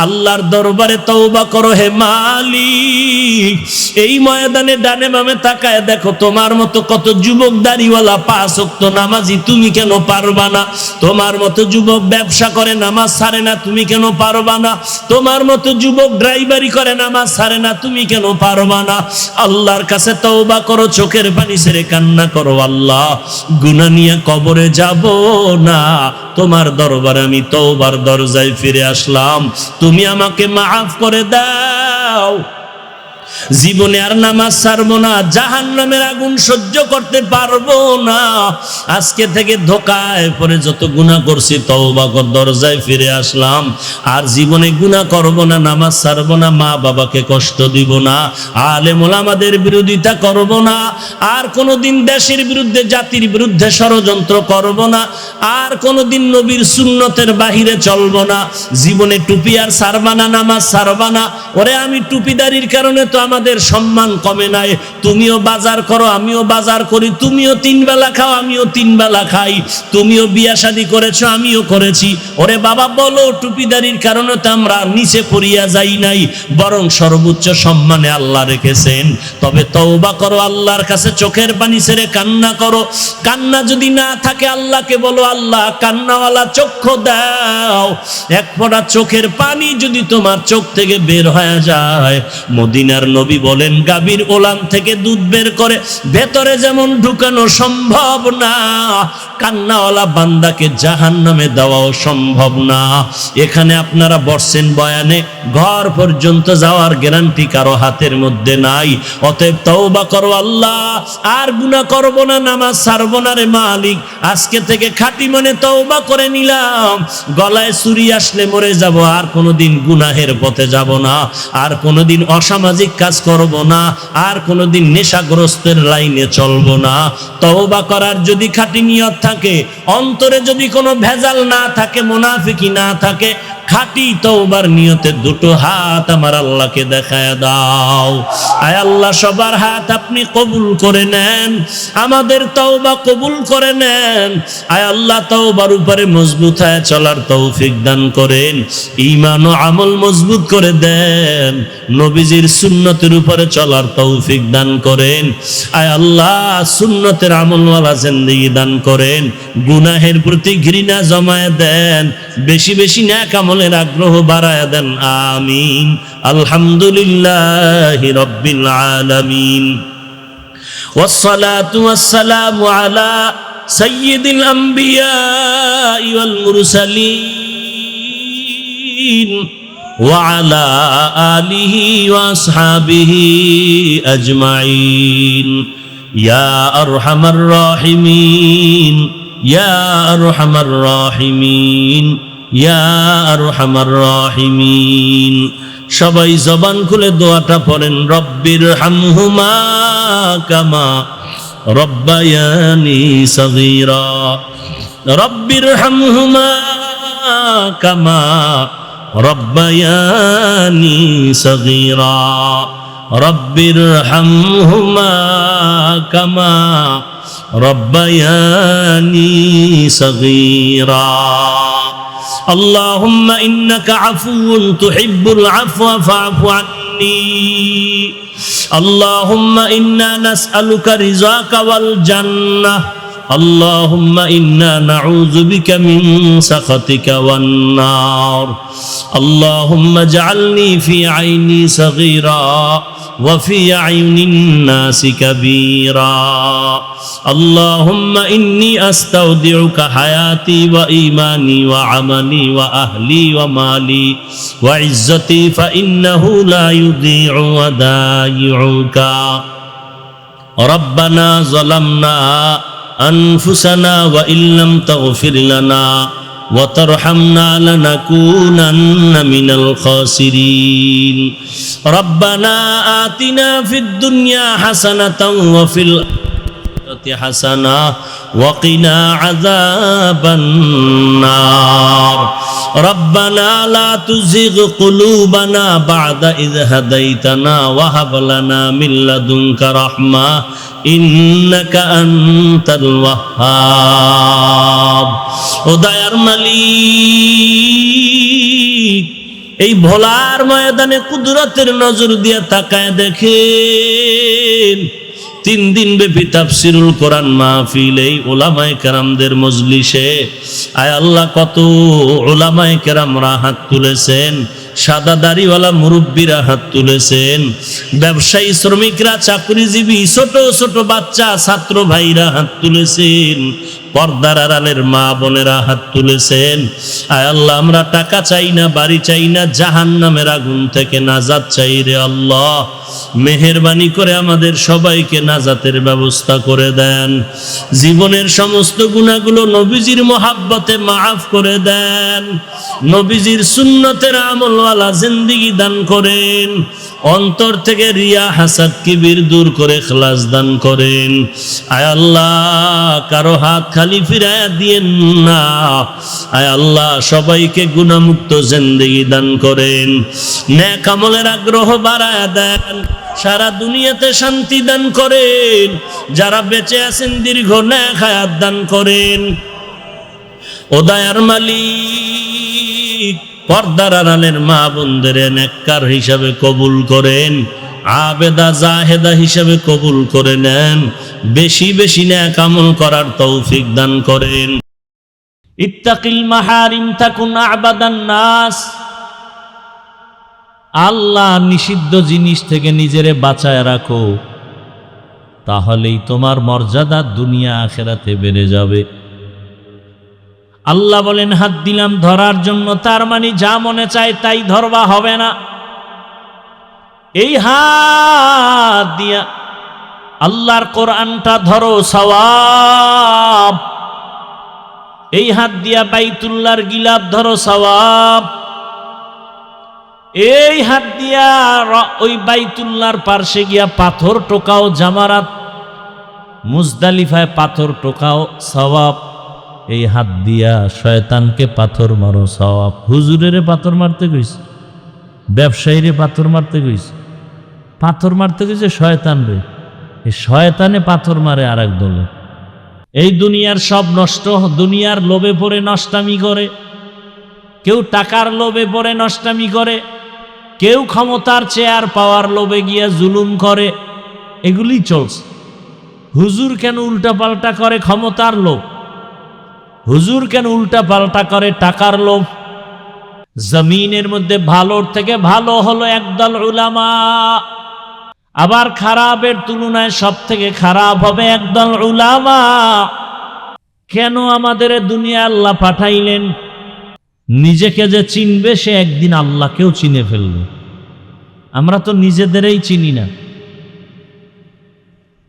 আল্লাহর দরবারে তওবা করো হে মালিক। এই ময়দানে ডানে বামে তাকায় দেখো, তোমার মতো কত যুবক দাড়িওয়ালা 5 ওয়াক্ত নামাজি, তুমি কেন পারবা না? তোমার মতো যুবক ব্যবসা করে নামাজ ছাড়ে না, তুমি কেন পারবা না? তোমার মতো যুবক ড্রাইভারি করে নামাজ ছাড়ে না, তুমি কেন পারবা না? আল্লাহর কাছে তওবা করো, চোখের পানি ছেড়ে কান্না করো, আল্লাহ গুনাহ নিয়ে কবরে যাব না, তোমার দরবারে আমি তওবার দরজায় ফিরে আসলাম, তুমি আমাকে মাফ করে দাও। জীবনে আর নামাজ ছাড়বো না, জাহান্নামের আগুন সহ্য করতে পারবো না। আজকে থেকে ধোকায় পরে যত গুনাহ করছি তওবা কর, দরজায় ফিরে আসলাম, আর জীবনে গুনাহ করব না, নামাজ ছাড়বো না, মা বাবাকে কষ্ট দিব না, আলেম ওলামাদের বিরোধিতা করব না, আর কোনোদিন দেশের বিরুদ্ধে, জাতির বিরুদ্ধে ষড়যন্ত্র করব না, আর কোনোদিন নবীর সুন্নতের বাহিরে চলবো না। জীবনে টুপি আর ছাড়বা না, নামাজ ছাড়বা না। ওরে আমি টুপিদারির কারণে তো আমাদের সম্মান কমে নাই। তুমিও বাজার করো, আমিও বাজার করি, তুমিও 3 বেলা খাও, আমিও 3 বেলা খাই, তুমিও বিয়া শাদী করেছো, আমিও করেছি। ওরে বাবা বলো, টুপিদারির কারণে তো আমরা নিচে পড়িয়া যাই নাই, বরং সর্বোচ্চ সম্মানে আল্লাহ রেখেছেন। তবে তওবা করো, আল্লাহর কাছে চোখের পানি ছেড়ে কান্না করো। কান্না যদি না থাকে আল্লাহকে বলো, আল্লাহ কান্নাওয়ালা চক্ষু দাও। এক ফোঁটা চোখের পানি যদি তোমার চোখ থেকে বের হয়ে যায়, মদিনার নবী বলেন, গাভীর ওলান থেকে দুধ বের করে ভেতরে যেমন ঢুকানো সম্ভব না, কান্নাওয়ালা বান্দাকে জাহান্নামে দেওয়াও সম্ভব না। এখানে আপনারা বসছেন বয়ানে, ঘর পর্যন্ত যাওয়ার গ্যারান্টি কারো হাতের মধ্যে নাই। অতএব তওবা করো, আল্লাহ আর গুনাহ করব না, নামাজ ছাড়ব না রে মালিক। আজকে থেকে খাঁটি মনে তওবা করে নিলাম, গলায় ছুরি আসলে মরে যাব, আর কোনোদিন গুনাহের পথে যাব না, আর কোনোদিন অসামাজিক কাজ করব না, আর কোনোদিন নেশাগ্রস্তের লাইনে চলব না। তওবা করার যদি খাঁটি নিয়ত থাকে, অন্তরে যদি কোনো ভেজাল না থাকে, মুনাফিকি না থাকে, খাঁটি তওবার নিয়তে দুটো হাত আমার আল্লাহকে দেখায় দাও। আয় আল্লাহ, সবার হাত আপনি কবুল করে নেন, আমাদের তওবা কবুল করে নেন। আয় আল্লাহ, তওবার উপরে মজবুত হয়ে চলার তৌফিক দান করেন, ঈমান ও আমল মজবুত করে দেন, নবীজির সুন্নতের উপরে চলার তৌফিক দান করেন। আয় আল্লাহ, সুন্নতের আমলওয়ালা জিন্দেগি দান করেন, গুনাহের প্রতি ঘৃণা জমায় দেন, বেশি বেশি নেক আমলের আগ্রহ বাড়ায় দেন। আমিন। আলহামদুলিল্লাহি রাব্বিল আলামিন, ওয়াসসালাতু ওয়াসসালামু আলা সাইয়্যিদিল আমবিয়া ওয়াল মুরসালিন ওয়া আলা আলিহি ওয়া আসহাবিহি আজমাইন। ইয়া আরহামার রাহিমিন, ইয়া আরহামার রাহিমিন, ইয়া আরহামার রাহিমিন। সবাই জবান খুলে দোয়াটা পড়েন, রব্বির হামহুমা কামা রব্বায়ানি সগীরা, রব্বির হামহুমা কামা রব্বায়ানি সগীরা, রব্বির হামহুমা কামা রব্বায়ানি সগীরা। اللهم إنك عفو تحب العفو فاعف عني. اللهم إنا نسألك رضاك والجنة. اللهم إنا نعوذ بك من سخطك والنار. اللهم اجعلني في عيني صغيرا وفي عين الناس كبيرا. اللهم إني أستودعك حياتي وإيماني وعملي وأهلي ومالي وعزتي فإنه لا يضيع ودائعك. ربنا ظلمنا أنفسنا وإن لم تغفر لنا وترحمنا لنكونن من الخاسرين. ربنا آتنا في الدنيا حسنة وفي الآخرة আখিরাতি হাসানা ওয়া কিনা আযাবান নার। রব্বানা লা তুযিগ কুলুবানা বা'দা ইয হাদাইতানা ওয়া হাব লানা মিন লাদুনকা রাহমা ইন্নাকা আনতাল ওয়াহ্হাব। ও দয়ার মালিক, এই ভোলার ময়দানে কুদরতের নজর দিয়ে তাকায় দেখেন 3 দিন ব্যাপী তাফসিরুল কোরআন মাহফিল, এই উলামায়ে কেরামদের মজলিসে আয় আল্লাহ কত উলামায়ে কেরামরা হাত তুলেছেন, সাদা দাড়িওয়ালা মুরব্বীরা হাত তুলেছেন, ব্যবসায়ী শ্রমিকরা, চাকরিজীবী, ছোট ছোট বাচ্চা ছাত্র ভাইরা হাত তুলেছেন, পর্দার আড়ালের মা বোনেরা হাত তুলেছেন। আয় আল্লাহ আমরা টাকা চাই না, বাড়ি চাই না, জাহান্নামের আগুন থেকে নাজাত চাই রে আল্লাহ। মেহেরবানি করে আমাদের সবাইকে নাজাতের ব্যবস্থা করে দেন। জীবনের সমস্ত গুনাহগুলো নবীজির মহাব্বতে মাফ করে দেন। নবীজির সুন্নতের আমলওয়ালা জিন্দেগি দান করেন। অন্তর থেকে রিয়া হাসাদ কিবির দূর করে ইখলাস দান করেন। আয় আল্লাহ কারো হাত খালি ফিরায়া দিয়েন না। আয় আল্লাহ সবাইকে গুনাহমুক্ত জিন্দেগি দান করেন। নেক আমলের আগ্রহ বাড়ায়া দেন। সারা দুনিয়াতে শান্তি দান করেন। যারা বেঁচে আছেন দীর্ঘ নেক হায়াত দান করেন। ও দয়ার মালিক, পর্দার আড়ালের মা বোনদের নেককার হিসাবে কবুল করেন, আবেদা জাহেদা হিসাবে কবুল করে নেন। বেশি বেশি নেক আমল করার তৌফিক দান করেন। ইত্তাকিল মাহারিম তাকুন আবাদান নাস। আল্লাহ নিষিদ্ধ জিনিস থেকে নিজেরে বাঁচায় রাখো, তাহলেই তোমার মর্যাদা দুনিয়া আখিরাতে বেড়ে যাবে। আল্লাহ বলেন হাত দিলাম ধরার জন্য, তার মানে যা মনে চায় তাই ধরবা হবে না। এই হাত দিয়া আল্লাহর কোরআনটা ধরো, সওয়াব। এই হাত দিয়া বাইতুল্লাহর গিলাফ ধরো, সওয়াব। এই হাত দিয়া ওই বাইতুল্লাহর পার্শ্বে গিয়া পাথর টোকাও, জামারাত মুজদালিফায় পাথর টোকাও, সওয়াব। এই হাত দিয়া শয়তানকে পাথর মারো, সওয়াব। হুজুরেরে পাথর মারতে কইছে, ব্যবসায়ীরে পাথর মারতে কইছে, পাথর মারতে কইছে শয়তান রে। এই শয়তানে পাথর মারে আর এক দলে। এই দুনিয়ার সব নষ্ট, দুনিয়ার লোভে পড়ে নষ্টামি করে, কেউ টাকার লোভে পড়ে নষ্টামি করে, কেউ ক্ষমতার চেয়ার পাওয়ার লোভে গিয়া জুলুম করে। এগুলি চলছে। হুজুর কেন উল্টা পাল্টা করে? ক্ষমতার লোভ। হুজুর কেন উল্টা পাল্টা করে? টাকার লোভ। জমিনের মধ্যে ভালোর থেকে ভালো হলো একদল উলামা, আবার খারাপের তুলনায় সব থেকে খারাপ হবে একদল উলামা। কেন আমাদের দুনিয়া আল্লাহ পাঠাইলেন? নিজেকে যে চিনবে সে একদিন আল্লাহকেও চিনে ফেলবে। আমরা তো নিজেদেরই চিনি না।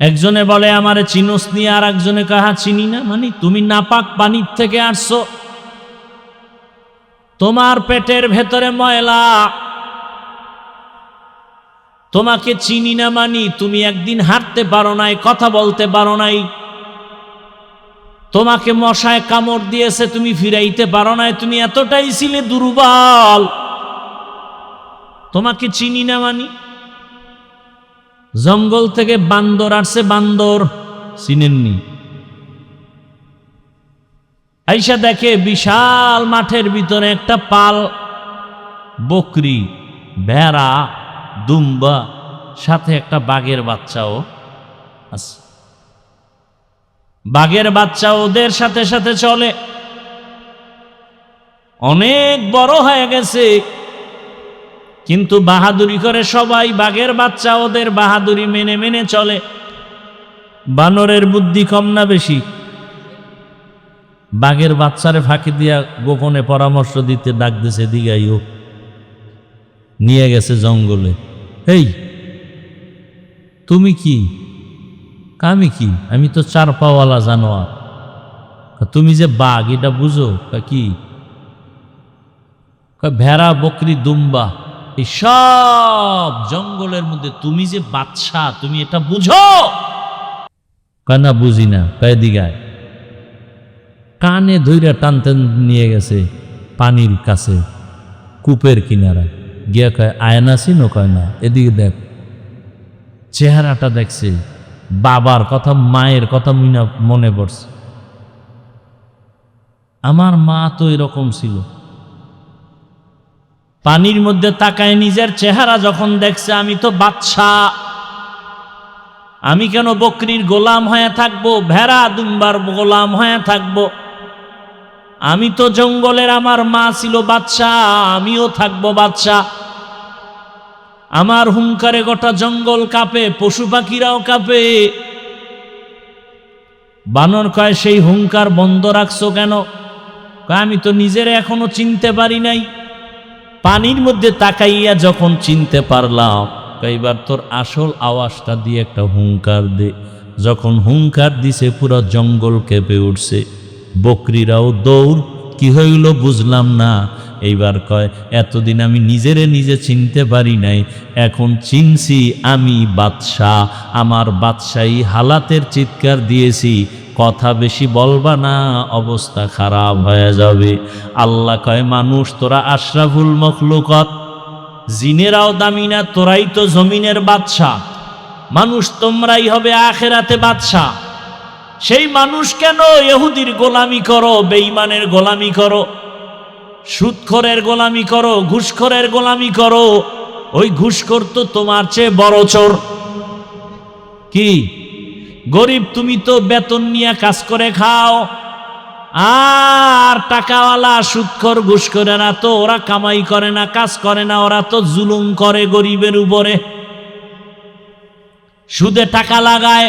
একজনে বলে আমারে চিনোস নি, আর একজনে কাহা চিনি না। মানে তুমি নাপাক পানির থেকে আসছো, তোমার পেটের ভেতরে ময়লা, তোমাকে চিনি না। মানি তুমি একদিন হাঁটতে পারো নাই, কথা বলতে পারো নাই, তোমাকে মশায় কামড় দিয়েছে, তুমি ফিরাইতে পারো নাই, তুমি এতটাই ছিলে দুর্বল। তোমাকে চিনি না মানি। জঙ্গল থেকে বান্দর আসছে, বান্দর চিনেননি। আইসা দেখে বিশাল মাঠের ভিতরে একটা পাল বকরি, ভেড়া, দুম্বা, সাথে একটা বাঘের বাচ্চাও আছে। বাঘের বাচ্চা ওদের সাথে সাথে চলে, অনেক বড় হয়ে গেছে, কিন্তু বাহাদুরি করে সবাই। বাঘের বাচ্চা ওদের বাহাদুরি মেনে মেনে চলে। বানরের বুদ্ধি কম না বেশি? বাঘের বাচ্চারে ফাঁকি দিয়া গোপনে পরামর্শ দিতে ডাক দিছে, দিগাইও নিয়ে গেছে জঙ্গলে। এই তুমি কি? আমি কি? আমি তো 4 পাওয়ালা জানোয়ার। তুমি যে বাঘ এটা বুঝো? কি? ভেড়া, বকরি, দুম্বা, এই সব জঙ্গলের মধ্যে তুমি যে বাদশা, তুমি এটা বুঝো? কয় না বুঝি না, কয় দিগায় কানে ধইরা টানতে নিয়ে গেছে পানির কাছে, কূপের কিনারা গিয়া কয় আয়না চিনো? কয় না। এদিকে দেখ, চেহারাটা দেখছে, বাবার কথা মায়ের কথা মনে পড়ছে। আমার মা তো এরকম ছিল। পানির মধ্যে তাকায় নিজের চেহারা যখন দেখছে, আমি তো বাদশা, আমি কেন বকরির গোলাম হয়ে থাকবো, ভেড়া দুম্বার গোলাম হয়ে থাকবো? আমি তো জঙ্গলের, আমার মা ছিল বাদশা, আমিও থাকবো বাদশা। আমার হুঙ্কারে গোটা জঙ্গল কাঁপে, পশু পাখিরাও কাঁপে। বানর কয় সেই হুঙ্কার বন্ধ রাখছো কেন? কয় আমি তো নিজের এখনো চিনতে পারি নাই। পানির মধ্যে তাকাইয়া যখন চিনতে পারলাম, এবার তোর আসল আওয়াজটা দিয়ে একটা হুঙ্কার দে। যখন হুঙ্কার দিছে পুরো জঙ্গল কেঁপে উঠছে, বকরিরাও দৌড়। কি হইল বুঝলাম না। এইবার কয় এতদিন আমি নিজে চিনতে পারি নাই, এখন চিনছি আমি বাদশাহ। আমার বাদশাহী হালাতের চিৎকার দিয়েছি, কথা বেশি বলবা না, অবস্থা খারাপ হয়ে যাবে। আল্লাহ কয় মানুষ তোরা আশরাফুল মখলুকাত, জিনেরাও দামি না, তোরাই তো জমিনের বাদশাহ। মানুষ তোমরাই হবে আখেরাতে বাদশাহ। সেই মানুষ কেন ইহুদির গোলামি করো, বেঈমানের গোলামি করো, সুদখোরের গোলামি করো, ঘুষখোরের গোলামি করো? ওই ঘুষখোর তো তোমার চেয়ে বড় চোর। কি গরিব, তুমি তো বেতন নিয়ে কাজ করে খাও, আর টাকাওয়ালা সুদখোর ঘুষখোরেরা তো ওরা কামাই করে না, কাজ করে না, ওরা তো জুলুম করে গরিবের উপরে, সুদে টাকা লাগায়,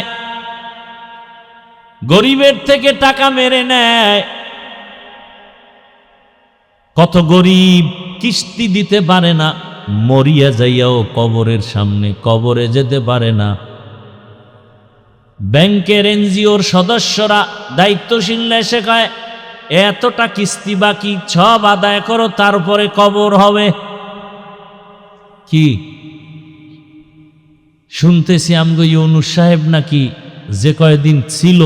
গরিবের থেকে টাকা মেরে নেয়। কত গরিব কিস্তি দিতে পারে না, মরিয়া যাইয়াও কবরের সামনে, কবরে যেতে পারে না। ব্যাংকের এনজিওর সদস্যরা দায়িত্বশীল এসে কয় এতটা কিস্তি বাকি, সব আদায় করো, তারপরে কবর হবে। কি শুনতেছি আমগো ইউনুস সাহেব নাকি যে কয়দিন ছিল,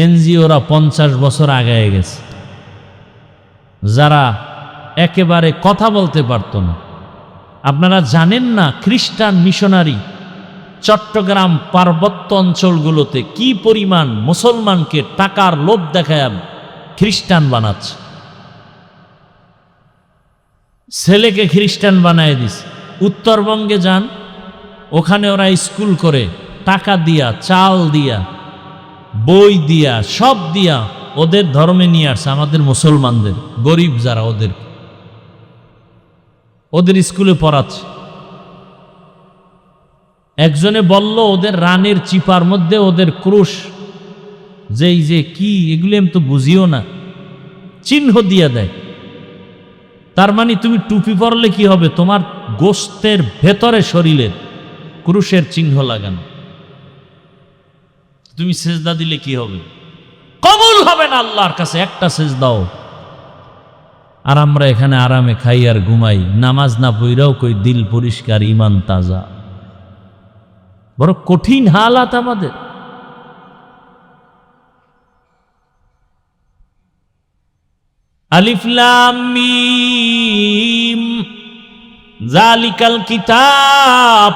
এনজিওরা 50 বছর আগায় গেছে। যারা একেবারে কথা বলতে পারত না। আপনারা জানেন না খ্রিস্টান মিশনারি চট্টগ্রাম পার্বত্য অঞ্চলগুলোতে কি পরিমাণ মুসলমানকে টাকার লোভ দেখায় খ্রিস্টান বানাচ্ছে। ছেলেকে খ্রিস্টান বানায় দিস। উত্তরবঙ্গে যান, ওখানে ওরা স্কুল করে টাকা দিয়া, চাল দিয়া, বই দিয়া, সব দিয়া ওদের ধর্মে নিয়ে আসছে। আমাদের মুসলমানদের গরিব যারা, ওদের স্কুলে পড়াচ্ছে। একজনে বলল ওদের রানের চিপার মধ্যে ওদের ক্রুশ, যেই যে কি এগুলি আমি তো বুঝিও না, চিহ্ন দিয়া দেয়। তার মানে তুমি টুপি পরলে কি হবে, তোমার গোস্তের ভেতরে শরীরের ক্রুশের চিহ্ন লাগানো, তুমি সেজদা দিলে কি হবে? কবুল হবে না আল্লাহর কাছে একটা সেজদাও। আর আমরা এখানে আরামে খাই আর ঘুমাই, নামাজ না পইরাও কই দিল পরিষ্কার, ইমান তাজা। বড় কঠিন হালাত আমাদের। আলিফ লাম মিম যালিকাল কিতাব,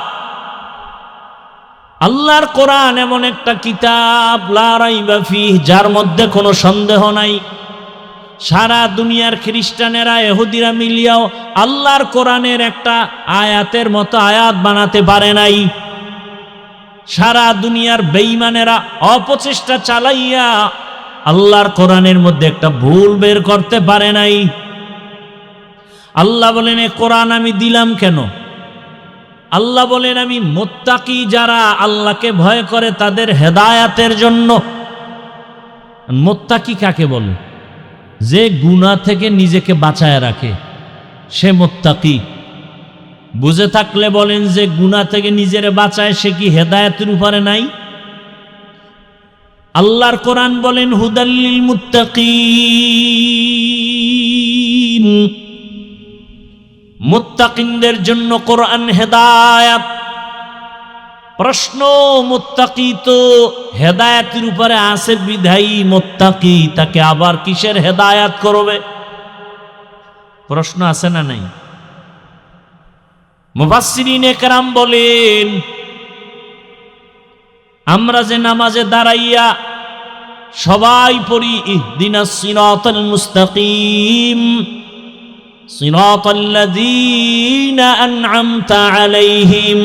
আল্লাহর কোরআন এমন একটা কিতাব, লা রাইবা ফিহ, যার মধ্যে কোনো সন্দেহ নাই। সারা দুনিয়ার খ্রিস্টানেরা, ইহুদিরা মিলিয়াও আল্লাহর কোরআনের একটা আয়াতের মতো আয়াত বানাতে পারে নাই। সারা দুনিয়ার বেঈমানেরা অপচেষ্টা চালাইয়া আল্লাহর কোরআনের মধ্যে একটা ভুল বের করতে পারে নাই। আল্লাহ বলেন এ কোরআন আমি দিলাম কেন? আল্লাহ বলেন আমি মুত্তাকি যারা আল্লাহকে ভয় করে তাদের হেদায়াতের জন্য। মুত্তাকি কাকে বলে? যে গুনাহ থেকে নিজেকে বাঁচায় রাখে, সে মুত্তাকি। বুঝে থাকলে বলেন, যে গুনাহ থেকে নিজের বাঁচায় সে কি হেদায়েতের উপরে নাই? আল্লাহর কোরআন বলেন হুদাল্লিল মুত্তাকিন, মুত্তাকিনদের জন্য কোরআন হেদায়াত। প্রশ্ন, মুত্তাকি তো হেদায়েতের উপরে আছে বিধায়ী মুত্তাকি, তাকে আবার কিসের হেদায়েত করবে? প্রশ্ন আছে না নাই? মুফাসসিরিনে কেরাম বলেন, আমরা যে নামাজে দাঁড়াইয়া সবাই পড়ি ইহদিনাস সিরাতাল মুস্তাকিম সিরাতাল্লাযীনা আন'আমতা আলাইহিম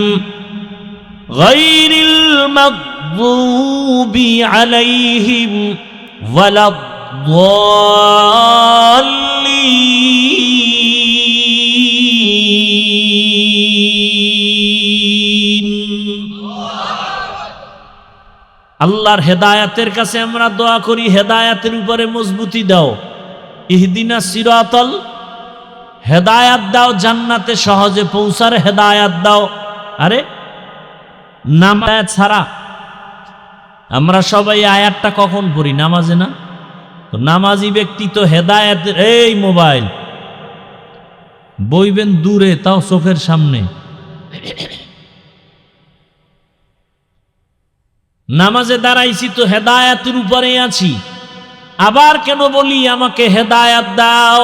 গায়রিল মাগযুবি আলাইহিম ওয়ালাদ-দাল্লিন। আল্লাহর হেদায়াতের কাছে আমরা দোয়া করি, হেদায়াতের উপরে মজবুতি দাও। ইহদিনা সিরাতাল, হেদায়াত দাও, জান্নাতে সহজে পৌঁছার হেদায়াত দাও। আরে নামাজ ছাড়া আমরা সবাই আয়াতটা কখন পড়ি? নামাজে না? তো নামাজি ব্যক্তি তো হেদায়াতের, এই মোবাইল বইবেন দূরে, তাও চোখের সামনে। নামাজে দাঁড়াইছি তো হেদায়াতের উপরে আছি, আবার কেন বলি আমাকে হেদায়াত দাও?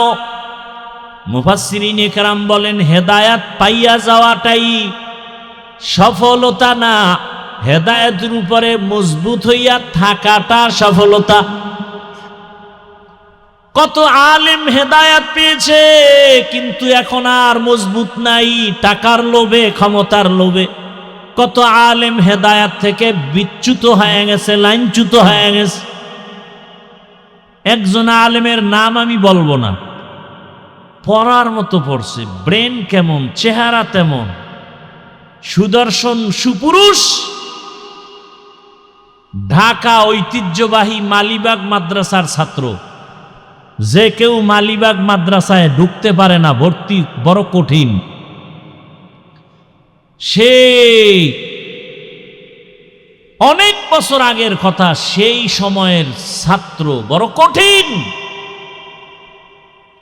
মুফাসসিরিনে কেরাম বলেন, হেদায়াত পাইয়া যাওয়াটাই সফলতা না, হেদায়াতের উপরে মজবুত হইয়া থাকাটা সফলতা। কত আলেম হেদায়াত পেয়েছে কিন্তু এখন আর মজবুত নাই, টাকার লোভে, ক্ষমতার লোভে। কত আলেম হেদায়াত থেকে বিচ্যুত হয়ে গেছে, লাইনচ্যুত হয়ে গেছে। একজন আলেমের নাম আমি বলবো না, পড়ার মতো পড়ছে, ব্রেন কেমন, চেহারা তেমন, সুদর্শন সুপুরুষ। ঢাকা ঐতিহ্যবাহী মালিবাগ মাদ্রাসার ছাত্র। যে কেউ মালিবাগ মাদ্রাসায় ঢুকতে পারে না, ভর্তি বড় কঠিন। সে অনেক বছর আগের কথা, সেই সময়ের ছাত্র, বড় কঠিন।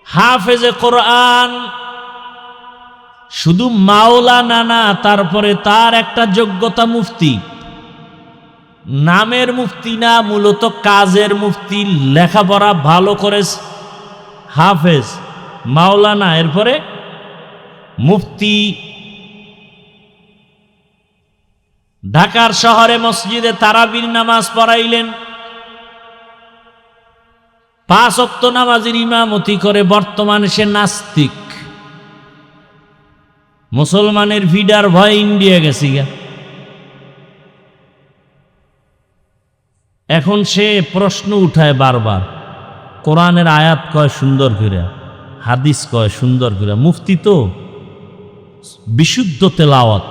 হাফেজে কোরআন, শুধু মাওলানা না, তারপরে তার একটা যোগ্যতা মুফতি। নামের মুফতি না, মূলত কাজের মুফতি, লেখাপড়া ভালো করে, হাফেজ, মাওলানা, এরপরে মুফতি। ঢাকার শহরে মসজিদে তারাবির নামাজ পড়াইলেন, 5 ওয়াক্ত নামাজের ইমামতি করে। বর্তমানে সে নাস্তিক, মুসলমানের ভিডার ভয় ইন্ডিয়া গেছি গা। এখন সে প্রশ্ন উঠায় বারবার, কোরআনের আয়াত কয় সুন্দর করে, হাদিস কয় সুন্দর করে। মুফতি তো বিশুদ্ধ তেলাওয়াত,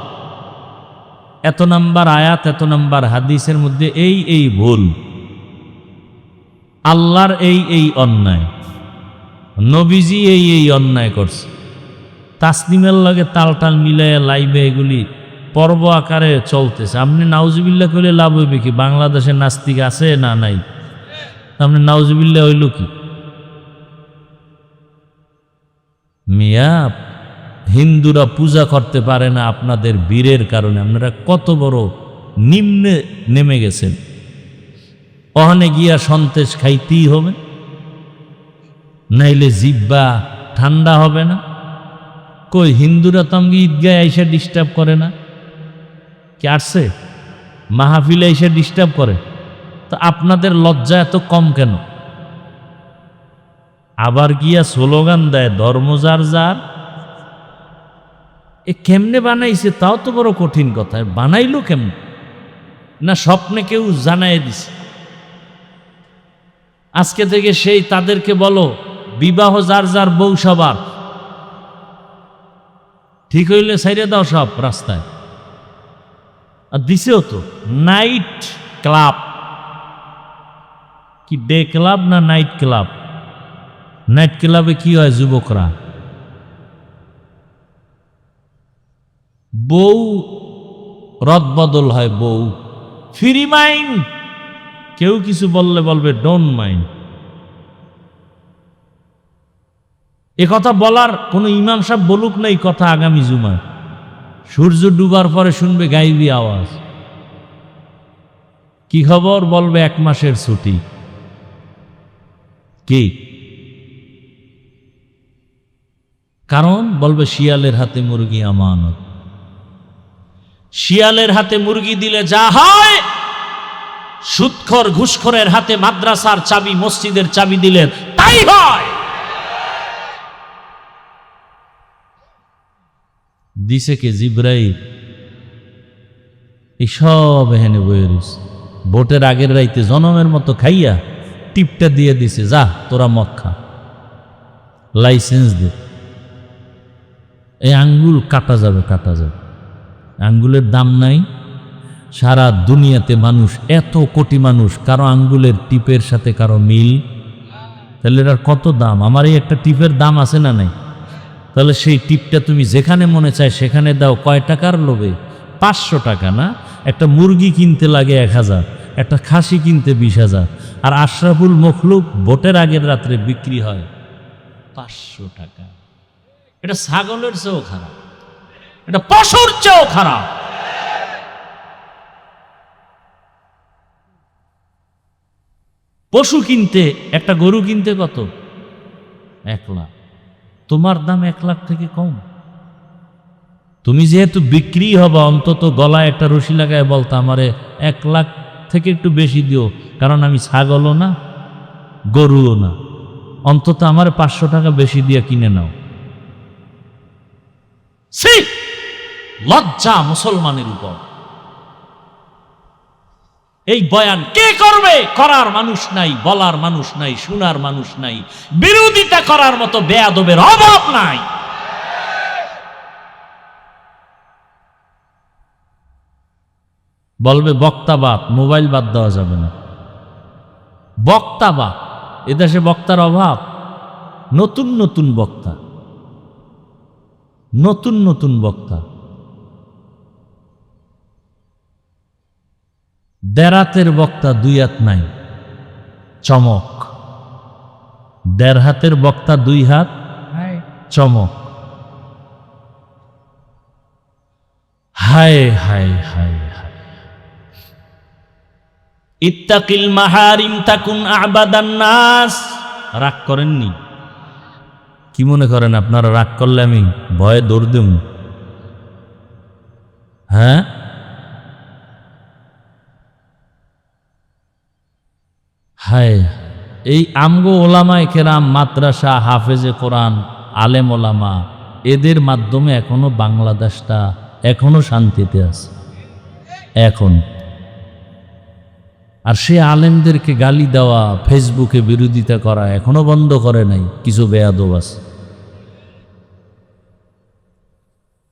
এত নাম্বার আয়াত, এত নাম্বার হাদিসের মধ্যে এই ভুল, আল্লাহর এই অন্যায়, নবীজি এই অন্যায় করছে। তাসনিমের লগে তাল মিলাইয়া লাইবে এগুলি পর্ব আকারে চলতেছে। আপনি নাউজুবিল্লাহ করলে লাভ হইবে কি? বাংলাদেশে নাস্তিক আছে না নাই? আপনি নাউজুবিল্লাহ হইল কি? মিয়া, হিন্দুরা পূজা করতে পারে না আপনাদের বীরের কারণে। আপনারা কত বড় নিম্নে নেমে গেছেন। ওখানে গিয়া সন্তেষ খাইতেই হবে, নাইলে জিব্বা ঠান্ডা হবে না। কই হিন্দুরা তো আমি ঈদগায় আইসা ডিস্টার্ব করে না? কি আসছে মাহফিলে এসে ডিস্টার্ব করে? তো আপনাদের লজ্জা এত কম কেন? আবার গিয়া স্লোগান দেয় ধর্ম যার যার। এ কেমনে বানাইছে তাও তো বড় কঠিন কথা। বানাইলো কেমনে? না স্বপ্নে কেউ জানাই দিছে? আজকে থেকে সেই তাদেরকে বলো বিবাহ যার যার, বউ সবার। ঠিক হইলে সাইরে দাও সব রাস্তায়। আর দিছেও তো নাইট ক্লাব, কি ডে ক্লাব না নাইট ক্লাব? নাইট ক্লাবে কি হয়? যুবকরা, বউ রদবদল হয়, বউ ফ্রি মাইন্ড। কেউ কিছু বললে বলবে ডোন্ট মাইন্ড। এ কথা বলার কোনো ইমাম সাহেব বলুক না এই কথা আগামী জুমায়। সূর্য ডুবার পরে শুনবে গাইবি আওয়াজ। কি খবর বলবে 1 মাসের ছুটি। কি কারণ বলবে শিয়ালের হাতে মুরগি আমানত। শিয়ালের হাতে মুরগি দিলে যা হয়, সুদখোর ঘুষখোরের হাতে মাদ্রাসার চাবি, মসজিদের চাবি দিলে তাই হয়। দিছে কে? জিব্রাইল। এই সব এখানে বয়ে রয়েছে। ভোটের আগের রাইতে জনমের মতো খাইয়া টিপটা দিয়ে দিছে, যা তোরা মদ খা, লাইসেন্স দে। এই আঙ্গুল কাটা যাবে, কাটা যাবে। আঙ্গুলের দাম নাই। সারা দুনিয়াতে মানুষ, এত কোটি মানুষ, কারো আঙ্গুলের টিপের সাথে কারো মিল। তাহলে এটার কত দাম? আমার এই একটা টিপের দাম আছে না নাই? তাহলে সেই টিপটা তুমি যেখানে মনে চায় সেখানে দাও। কয় টাকার লোভে? 500 টাকা না? একটা মুরগি কিনতে লাগে 1000, একটা খাসি কিনতে 20,000, আর আশরাফুল মখলুক ভোটের আগের রাত্রে বিক্রি হয় 500 টাকা। এটা ছাগলের চেয়েও খারাপ, এটা পশুর চেয়েও খারাপ। পশু কিনতে, একটা গরু কিনতে কত? 1 লাখ। তোমার দাম 1 লাখ থেকে কম। তুমি যেহেতু বিক্রি হবা, অন্তত গলায় একটা রশি লাগায় বলতো আমারে 1 লাখ থেকে একটু বেশি দিও, কারণ আমি ছাগলও না গরুও না, অন্তত আমার 500 টাকা বেশি দিয়ে কিনে নাও। লজ্জা মুসলমানের উপর। এই বয়ান কে করবে? করার মানুষ নাই, বলার মানুষ নাই, শোনার মানুষ নাই, বিরোধিতা করার মতো বেয়াদবের অভাব নাই। বলবে বক্তাবাদ, মোবাইল বাদ দেওয়া যাবে না। বক্তাবাদ, এদেশে বক্তার অভাব। নতুন নতুন বক্তা, নতুন নতুন বক্তা। দেড়াতের বক্তা 2 হাত নাই, চমক। 1.5 হাতের বক্তা 2 হাত, চমক। হায় হায় হায় হায়। ইত্তাকিল মাহারিম তাকুন আবাদান নাস। রাগ করেননি? কি মনে করেন আপনারা রাগ করলে আমি ভয়ে দৌড় দেব? হ্যাঁ, হায়। এই আমগো ওলামায়ে কেরাম, মাদ্রাসা, হাফেজে কোরআন, আলেম ওলামা, এদের মাধ্যমে এখনো বাংলাদেশটা এখনো শান্তিতে আছে এখন। আর সে আলেমদেরকে গালি দেওয়া, ফেসবুকে বিরোধিতা করা এখনো বন্ধ করে নাই। কিছু বেয়াদব আছে।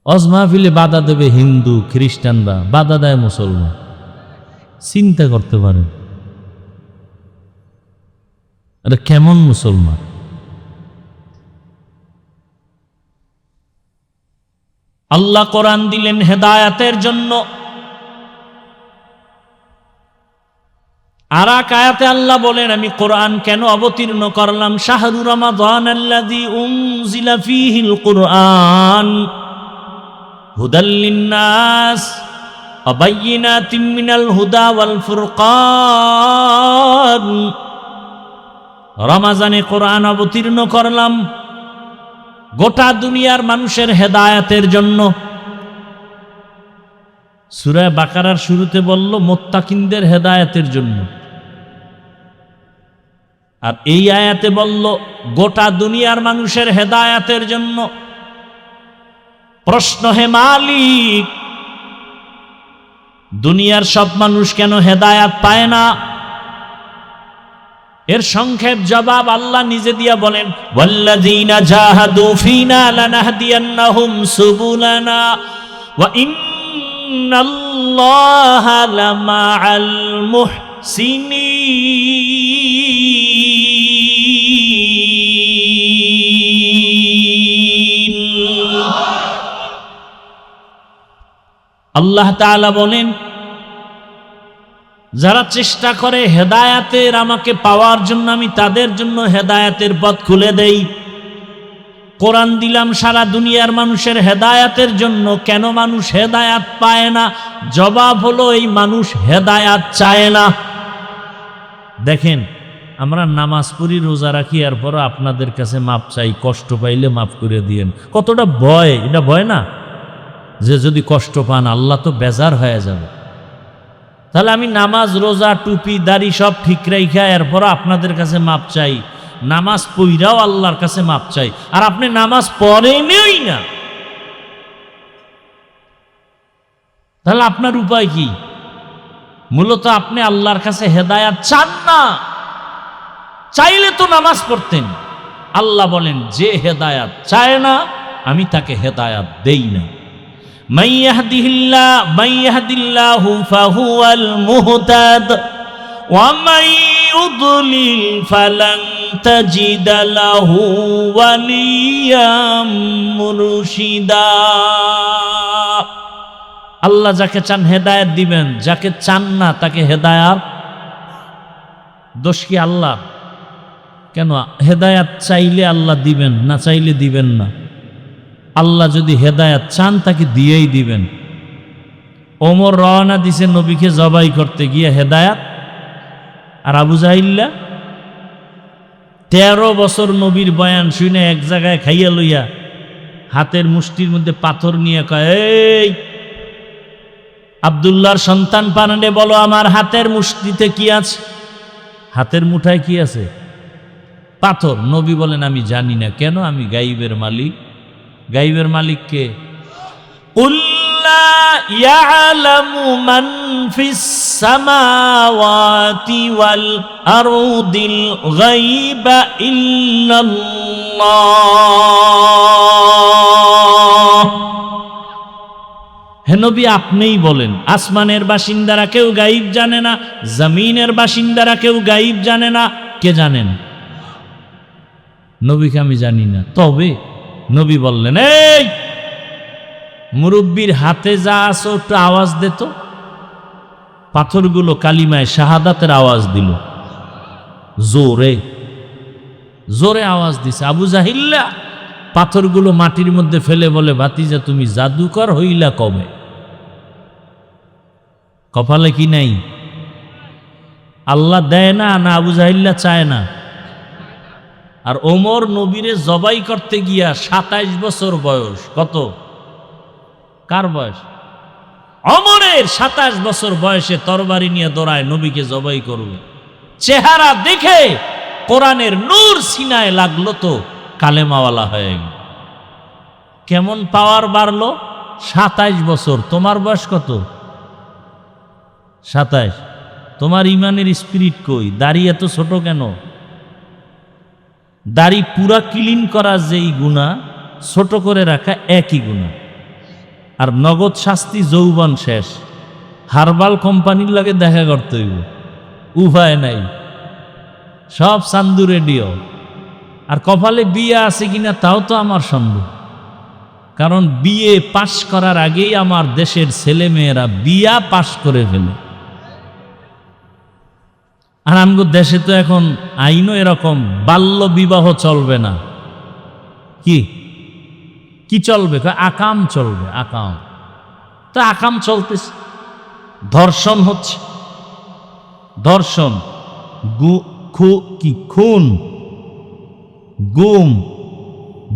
অজ মাহফিলে বাধা দেবে হিন্দু, খ্রিস্টানরা, বাধা দেয় মুসলমান। চিন্তা করতে পারেন এটা কেমন মুসলমান? আল্লাহ কোরআন দিলেন হেদায়াতের জন্য। আর এক আয়াতে আল্লাহ বলেন, আমি কোরআন কেন অবতীর্ণ করলাম? শাহরু রমাদান আল্লাযী উনজিলা ফীহিল কুরআন হুদাল লিন্নাস ওয়া বাইয়িনাতিম মিনাল হুদা ওয়াল ফুরকান। রমজানে কোরআন অবতীর্ণ করলাম গোটা দুনিয়ার মানুষের হেদায়াতের জন্য। সূরা বাকারার শুরুতে বলল মুত্তাকিনদের হেদায়াতের জন্য, আর এই আয়াতে বলল গোটা দুনিয়ার মানুষের হেদায়াতের জন্য। প্রশ্ন, হে মালিক, দুনিয়ার সব মানুষ কেন হেদায়াত পায় না? এর সংক্ষেপ জবাব আল্লাহ নিজে দিয়া বলেন, ওয়াল্লাযীনা জাহাদু ফীনা লানাহদিয়ান্নাহুম সুবুলানা ওয়া ইন্নাল্লাহা লামাআল মুহসিনিন। আল্লাহ তাআলা বলেন, যারা চেষ্টা করে হেদায়াতের আমাকে পাওয়ার জন্য, আমি তাদের জন্য হেদায়াতের পথ খুলে দেই। কোরআন দিলাম সারা দুনিয়ার মানুষের হেদায়াতের জন্য, কেন মানুষ হেদায়াত পায় না? জবাব হলো এই মানুষ হেদায়াত চায় না। দেখেন, আমরা নামাজ পড়ি, রোজা রাখি, এরপর আপনাদের কাছে মাপ চাই, কষ্ট পাইলে মাফ করে দিয়েন। কতটা ভয়! এটা ভয় না যে যদি কষ্ট পান আল্লাহ তো বেজার হয়ে যাবে। তাহলে আমি নামাজ, রোজা, টুপি, দাড়ি সব ঠিক রাইখা এরপর আপনাদের কাছে মাপ চাই, নামাজ পইরাও আল্লাহর কাছে মাপ চাই, আর আপনি নামাজ পড়েনই না, তাহলে আপনার উপায় কি? মূলত আপনি আল্লাহর কাছে হেদায়াত চান না। চাইলে তো নামাজ পড়তেন। আল্লাহ বলেন, যে হেদায়াত চায় না আমি তাকে হেদায়াত দেই না। মাইয়াহদিল্লাহু ফাহুয়াল মুহতাদ ওয়া মান ইউদ্লিল ফালান তাজিদা লাহু ওয়ালিয়াম মুরশিদা। আল্লাহ যাকে চান হেদায়েত দিবেন, যাকে চান না তাকে হেদায়েত। দোষ কি আল্লাহ? কেন? হেদায়েত চাইলে আল্লাহ দিবেন, না চাইলে দিবেন না। আল্লাহ যদি হেদায়েত চান তাকে দিয়েই দিবেন। ওমর রওনা দিছে নবীকে জবাই করতে গিয়ে হেদায়েত, আর আবু জাহিল্লা 13 বছর নবীর বয়ান শুনে এক জায়গায় খাইয়া লইয়া হাতের মুষ্টির মধ্যে পাথর নিয়ে কয়, এই আব্দুল্লাহর সন্তান পাননে বলো আমার হাতের মুষ্টিতে কি আছে? হাতের মুঠায় কি আছে? পাথর। নবী বলেন, আমি জানি না। কেন? আমি গাইবের মালিক। গাইবের মালিক কে? কুল্লা ইয়ালামু মান ফিস সামাওয়াতি ওয়াল আরদিল গায়বা ইল্লাল্লাহ। হে নবী, আপনিই বলেন, আসমানের বাসিন্দারা কেউ গায়ব জানে না, জমিনের বাসিন্দারা কেউ গায়ব জানে না। কে জানেন? নবীকে আমি জানি না। তবে নবী বললেন, এই মুরব্বীর হাতে যা আছে একটু আওয়াজ দিত। পাথরগুলো কালিমায় শাহাদাতের আওয়াজ দিল, জোরে জোরে আওয়াজ দিছে। আবু জাহিল্লা পাথরগুলো মাটির মধ্যে ফেলে বলে, ভাতিজা তুমি জাদুকর হইলা কবে? কপালে কি নাই? আল্লাহ দেয় না, না আবু জাহিল্লা চায় না? আর ওমর নবীরে জবাই করতে গিয়া 27 বছর বয়স। কত? কার বয়স? ওমরের 27 বছর বয়সে তরবারি নিয়ে দৌড়ায় নবীকে জবাই করবে। চেহারা দেখে কোরআনের নূর সিনায় লাগলো তো কালেমাওয়ালা হয়ে গেল। কেমন পাওয়ার বাড়লো? 27 বছর। তোমার বয়স কত? 27। তোমার ইমানের স্পিরিট কই? দাড়ি এত ছোট কেন? দাড়ি পুরা ক্লিন করা যেই গুনাহ, ছোট করে রাখা একই গুনাহ। আর নগদ শাস্তি, যৌবন শেষ। হারবাল কোম্পানির লাগে দেখা করতে হইব, উপায় নাই, সব চান্দু রেডিও। আর কপালে বিয়ে আছে কিনা তাও তো আমার সন্দেহ, কারণ বিয়ে পাশ করার আগেই আমার দেশের ছেলে মেয়েরা বিয়া পাশ করে ফেলে। আর আমগো দেশে তো এখন আইনও এরকম, বাল্য বিবাহ চলবে না। কি কি চলবে? আকাম চলবে। আকাম তো আকাম চলতেছে। ধর্ষণ হচ্ছে, ধর্ষণ, খুন, গুম,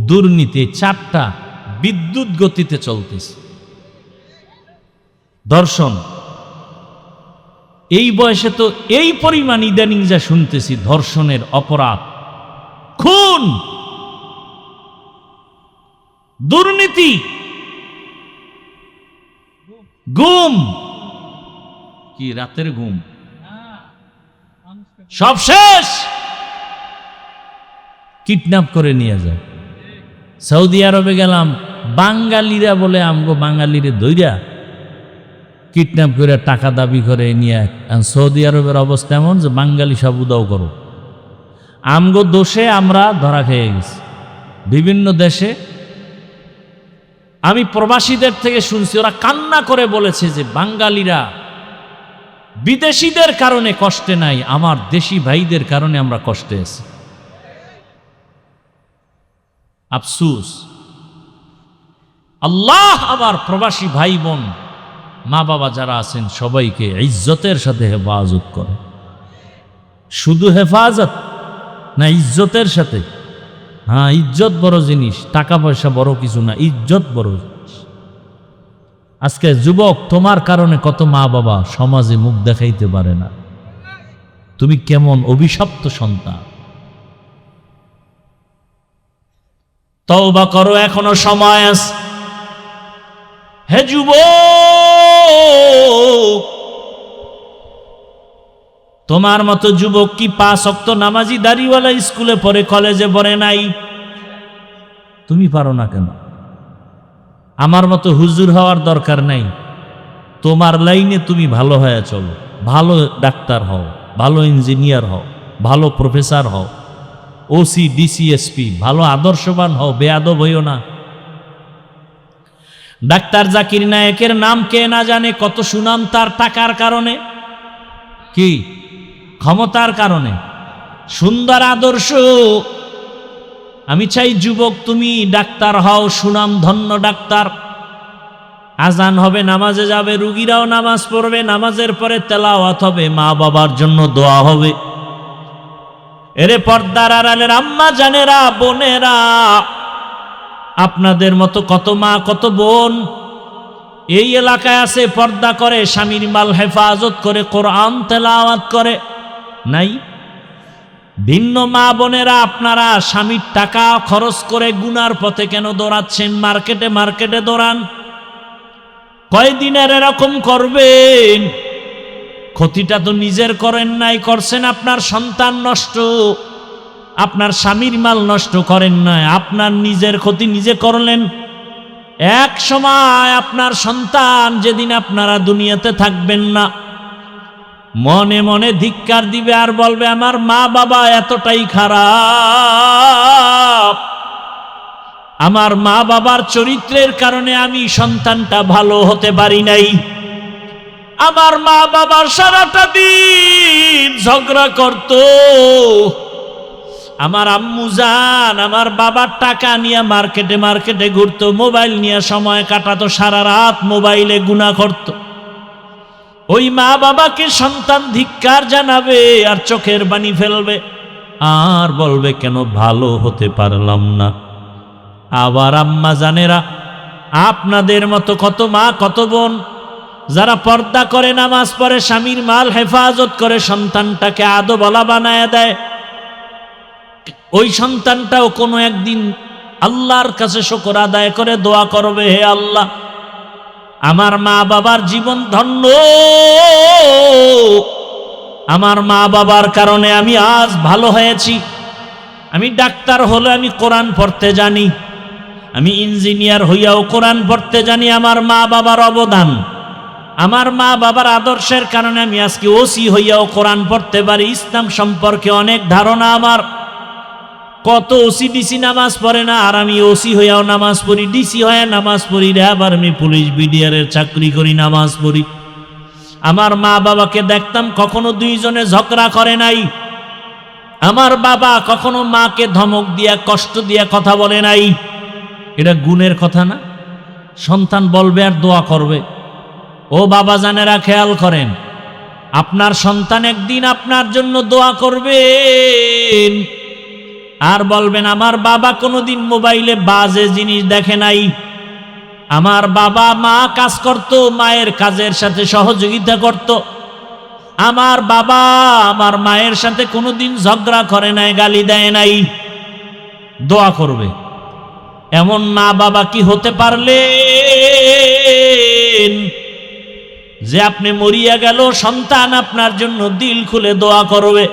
দুর্নীতি, 4টা বিদ্যুৎ গতিতে চলতেছে। ধর্ষণ এই বয়সে তো এই পরিমাণ ইদানিং যা শুনতেছি, ধর্ষণের অপরাধ, খুন, দুর্নীতি, গুম, কি রাতের ঘুম, সব শেষ। কিডন্যাপ করে নিয়ে যায়। সৌদি আরবে গেলাম, বাঙালিরা বলে আমগো বাঙালিরে ধইরা কিডন্যাপ করে টাকা দাবি করে নিয়ে। সৌদি আরবের অবস্থা এমন যে বাঙালি সব উদাও করো। আমগো দোষে আমরা ধরা খেয়ে গেছি বিভিন্ন দেশে। আমি প্রবাসীদের থেকে শুনছি, ওরা কান্না করে বলেছে যে বাঙালিরা বিদেশিদের কারণে কষ্টে নাই, আমার দেশি ভাইদের কারণে আমরা কষ্টে আছি। আফসুস। আল্লাহ আবার প্রবাসী ভাই বোন মা বাবা যারা আছেন সবাইকে ইজ্জতের সাথে হেফাজত করে। শুধু হেফাজত না, ইজ্জতের সাথে। হ্যাঁ, ইজ্জত বড় জিনিস, টাকা পয়সা বড় কিছু না, ইজ্জত বড় জিনিস। আজকে যুবক, তোমার কারণে কত মা বাবা সমাজে মুখ দেখাইতে পারে না। তুমি কেমন অভিশপ্ত সন্তান। তওবা করো, এখনো সময় আছে। হে যুবক, তোমার মতো যুবক কি 5 ওয়াক্ত নামাজি দাড়িওয়ালা স্কুলে পড়ে, কলেজে পড়ে নাই? তুমি পারো না কেন? আমার মতো হুজুর হওয়ার দরকার নাই। তোমার লাইনে তুমি ভালো হয়ে চলো, ভালো ডাক্তার হও, ভালো ইঞ্জিনিয়ার হও, ভালো প্রফেসর হও, ওসি ডিসি এসপি, ভালো আদর্শবান হও, বেয়াদব হইও না। ডাক্তার জাকির নায়েকের নাম কে না জানে? কত সুনাম তার টাকার কারণে, কি ক্ষমতার কারণে, সুন্দর আদর্শ। আমি চাই যুবক তুমি ডাক্তার হও, সুনাম ধন্য ডাক্তার। আজান হবে, নামাজে যাবে, রুগীরাও নামাজ পড়বে, নামাজের পরে তেলাওয়াত হবে, মা বাবার জন্য দোয়া হবে। এরে পর্দার আড়ালের আম্মা জানেরা, বোনেরা, আপনাদের মতো কত মা কত বোন এই এলাকায় আছে, পর্দা করে, স্বামীর মাল হেফাজত করে, কোরআন তেলাওয়াত করে, নাই? ভিন্ন মা বোনেরা, আপনারা স্বামীর টাকা খরচ করে গুনার পথে কেন দৌড়াচ্ছেন? মার্কেটে মার্কেটে দৌড়ান। কয়দিনের এরকম করবেন? ক্ষতিটা তো নিজের করেন নাই, করছেন আপনার সন্তান নষ্ট, আপনার স্বামীর মাল নষ্ট করেন নাই, আপনার নিজের ক্ষতি নিজে করলেন। এক সময় আপনার সন্তান, যেদিন আপনারা দুনিয়াতে থাকবেন না, মনে মনে ধিক্কার দিবে আর বলবে আমার মা বাবা এতটাই খারাপ, আমার মা বাবার চরিত্রের কারণে আমি সন্তানটা ভালো হতে পারি নাই। আমার মা বাবার সারাটা দিন ঝগড়া করত, আমার আম্মু জান আমার বাবার টাকা নিয়ে মার্কেটে মার্কেটে ঘুরতো, মোবাইল নিয়ে সময় কাটাতো, সারা রাত মোবাইলে গুনাহ করত। ওই মা বাবাকে সন্তান ধিক্কার জানাবে আর চোখের পানি ফেলবে আর বলবে কেন ভালো হতে পারলাম না। আবার আম্মা জানেরা, আপনাদের মতো কত মা কত বোন যারা পর্দা করে, নামাজ পড়ে, স্বামীর মাল হেফাজত করে, সন্তানটাকে আদোওয়ালা বানায় দেয়। ওই সন্তানটাও কোনো একদিন আল্লাহর কাছে শুকর আদায় করে দোয়া করবে, হে আল্লাহ আমার মা বাবার জীবন ধন্য, আমার মা বাবার কারণে আমি আজ ভালো হয়েছি, আমি ডাক্তার হলে আমি কোরআন পড়তে জানি, আমি ইঞ্জিনিয়ার হইয়াও কোরআন পড়তে জানি। আমার মা বাবার অবদান, আমার মা বাবার আদর্শের কারণে আমি আজকে ওসি হইয়াও কোরআন পড়তে পারি, ইসলাম সম্পর্কে অনেক ধারণা আমার। কত ওসি ডিসি নামাজ পড়ে না, আর আমি ওসি হইয়াও নামাজ পড়ি, ডিসি হয়ে নামাজ পড়ি রে, আবার আমি পুলিশ বিডিআরের চাকরি করি, নামাজ পড়ি। আমার মা বাবাকে দেখতাম কখনো দুইজনে ঝগড়া করে নাই, আমার বাবা কখনো মাকে ধমক দিয়া কষ্ট দিয়া কথা বলে নাই। এটা গুণের কথা না? সন্তান বলবে আর দোয়া করবে। ও বাবা জানেরা, খেয়াল করেন, আপনার সন্তান একদিন আপনার জন্য দোয়া করবেন আর বলবেন আমার বাবা কোনোদিন মোবাইলে বাজে জিনিস দেখে নাই, আমার বাবা মা কাজ করত, মায়ের কাজের সাথে সহযোগিতা করত, আমার বাবা আমার মায়ের সাথে কোনোদিন ঝগড়া করে নাই, গালি দেয় নাই। দোয়া করবে। এমন মা বাবা কি হতে পারলেন যে আপনি মরিয়া গেল সন্তান আপনার জন্য দিল খুলে দোয়া করবে?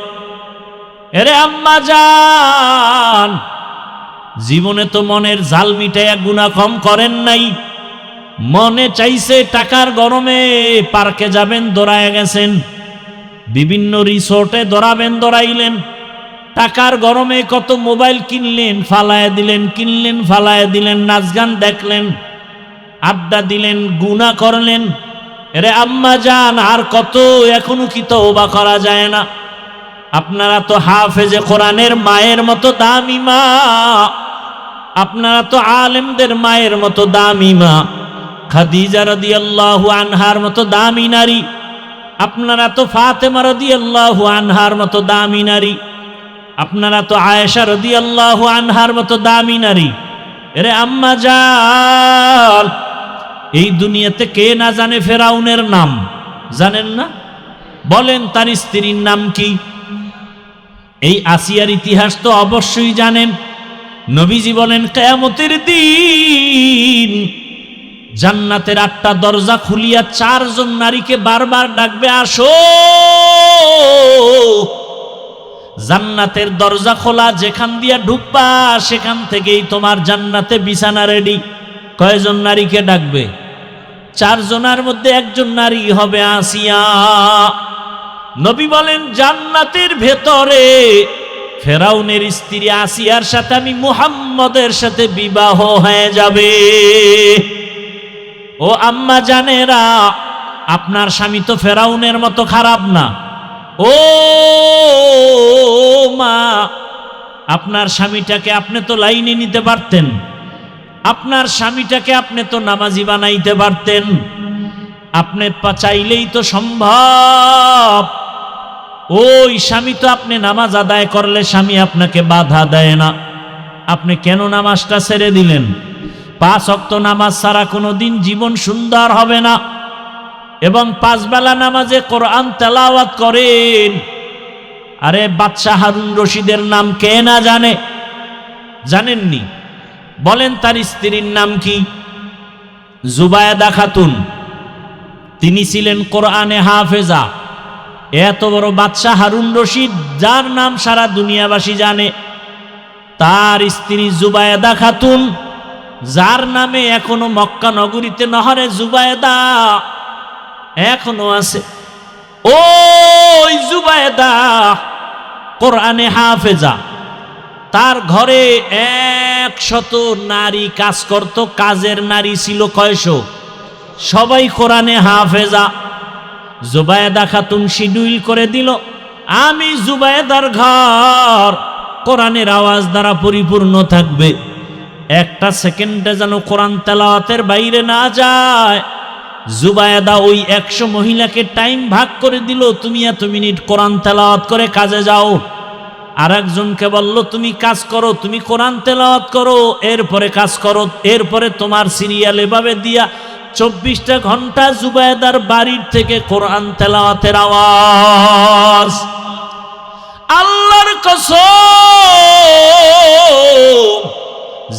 এরে আম্মা জান, জীবনে তো মনের জাল মিটাইয়া গুনাহ কম করেন নাই, মনে চাইছে টাকার গরমে পার্কে যাবেন, দৌড়ায় গেছেন, বিভিন্ন রিসোর্টে দৌড়াবেন, দৌড়াইলেন, টাকার গরমে কত মোবাইল কিনলেন, ফালায় দিলেন, কিনলেন ফালায় দিলেন, নাচ গান দেখলেন, আড্ডা দিলেন, গুনাহ করলেন। এরে আম্মা জান, আর কত? এখনো কি তওবা করা যায় না? আপনারা তো হাফেজে কোরআনের মায়ের মতো দামি মা, আপনারা তো আলেমদের মায়ের মতো দামি মা, খাদিজা রাদিয়াল্লাহু আনহার মতো দামি নারী, আপনারা তো ফাতেমা রাদিয়াল্লাহু আনহার মতো দামি নারী, আপনারা তো আয়েশা রাদিয়াল্লাহু আনহার মতো দামি নারী। এরে আম্মা জান, এই দুনিয়াতে কে না জানে ফেরাউনের নাম? জানেন না? বলেন তার স্ত্রীর নাম কি? এই আসিয়ার ইতিহাস তো অবশ্যই জানেন। নবীজি বলেন কিয়ামতের দিন জান্নাতের 8টা দরজা খুলিয়া 4 জন নারীকে বারবার ডাকবে, আসো। জান্নাতের দরজা খোলা, যেখান দিয়া ঢুকবা সেখান থেকেই তোমার জান্নাতে বিছানা রেডি। কয়জন নারীকে ডাকবে? 4 জনের মধ্যে একজন নারী হবে আসিয়া। নবী বলেন জান্নাতের ভেতরে ফেরাউনের স্ত্রী আসিয়ার সাথে আমি মুহাম্মদের সাথে বিবাহ হয়ে যাবে। ও আম্মা জানেরা, আপনার স্বামী তো ফেরাউনের মতো খারাপ না। ও মা, আপনার স্বামীটাকে আপনি তো লাইনে নিতে পারতেন, আপনার স্বামীটাকে আপনি তো নামাজি বানাইতে পারতেন, আপনি চাইলেই তো সম্ভব। ওই স্বামী তো আপনি নামাজ আদায় করলে স্বামী আপনাকে বাধা দেয় না, আপনি কেন নামাজটা ছেড়ে দিলেন? 5 ওয়াক্ত নামাজ ছাড়া কোনোদিন জীবন সুন্দর হবে না। এবং 5 বেলা নামাজে কোরআন তেলাওয়াত করেন। আরে বাদশাহ হারুন রশিদের নাম কে না জানে? জানেননি? বলেন তার স্ত্রীর নাম কি? জুবায়েদা খাতুন। তিনি ছিলেন কোরআনে হাফেজা। এত বড় বাদশাহ হারুন রশিদ, যার নাম সারা দুনিয়াবাসী জানে, তার স্ত্রী জুবায়েদা খাতুন, যার নামে এখনো মক্কা নগরীতে নহরে জুবায়েদা এখনো আছে। ওই জুবায়েদা কোরআনে হাফেজা, তার ঘরে 100 নারী কাজ করত। কাজের নারী ছিল কয়শো? সবাই কোরআনে হাফেজা। জুবায়েদা খাতুন শিডিউল করে দিল, আমি জুবায়েদার ঘর কোরআনের আওয়াজ দ্বারা পরিপূর্ণ থাকবে, 1টা সেকেন্ডে যেন কোরআন তেলাওয়াতের বাইরে না যায়। জুবায়েদা ওই 100 মহিলাকে টাইম ভাগ করে দিল, তুমি এত মিনিট কোরআন তেলাওয়াত করে কাজে যাও। আর একজনকে বলল তুমি কাজ করো, তুমি কোরআন তেলাওয়াত করো, এরপরে কাজ করো, এরপরে তোমার সিরিয়াল এভাবে দিয়া 24টা ঘন্টা জুবায়েদার বাড়ির থেকে কোরআন তেলাওয়াতের আওয়াজ। আল্লাহর কসম,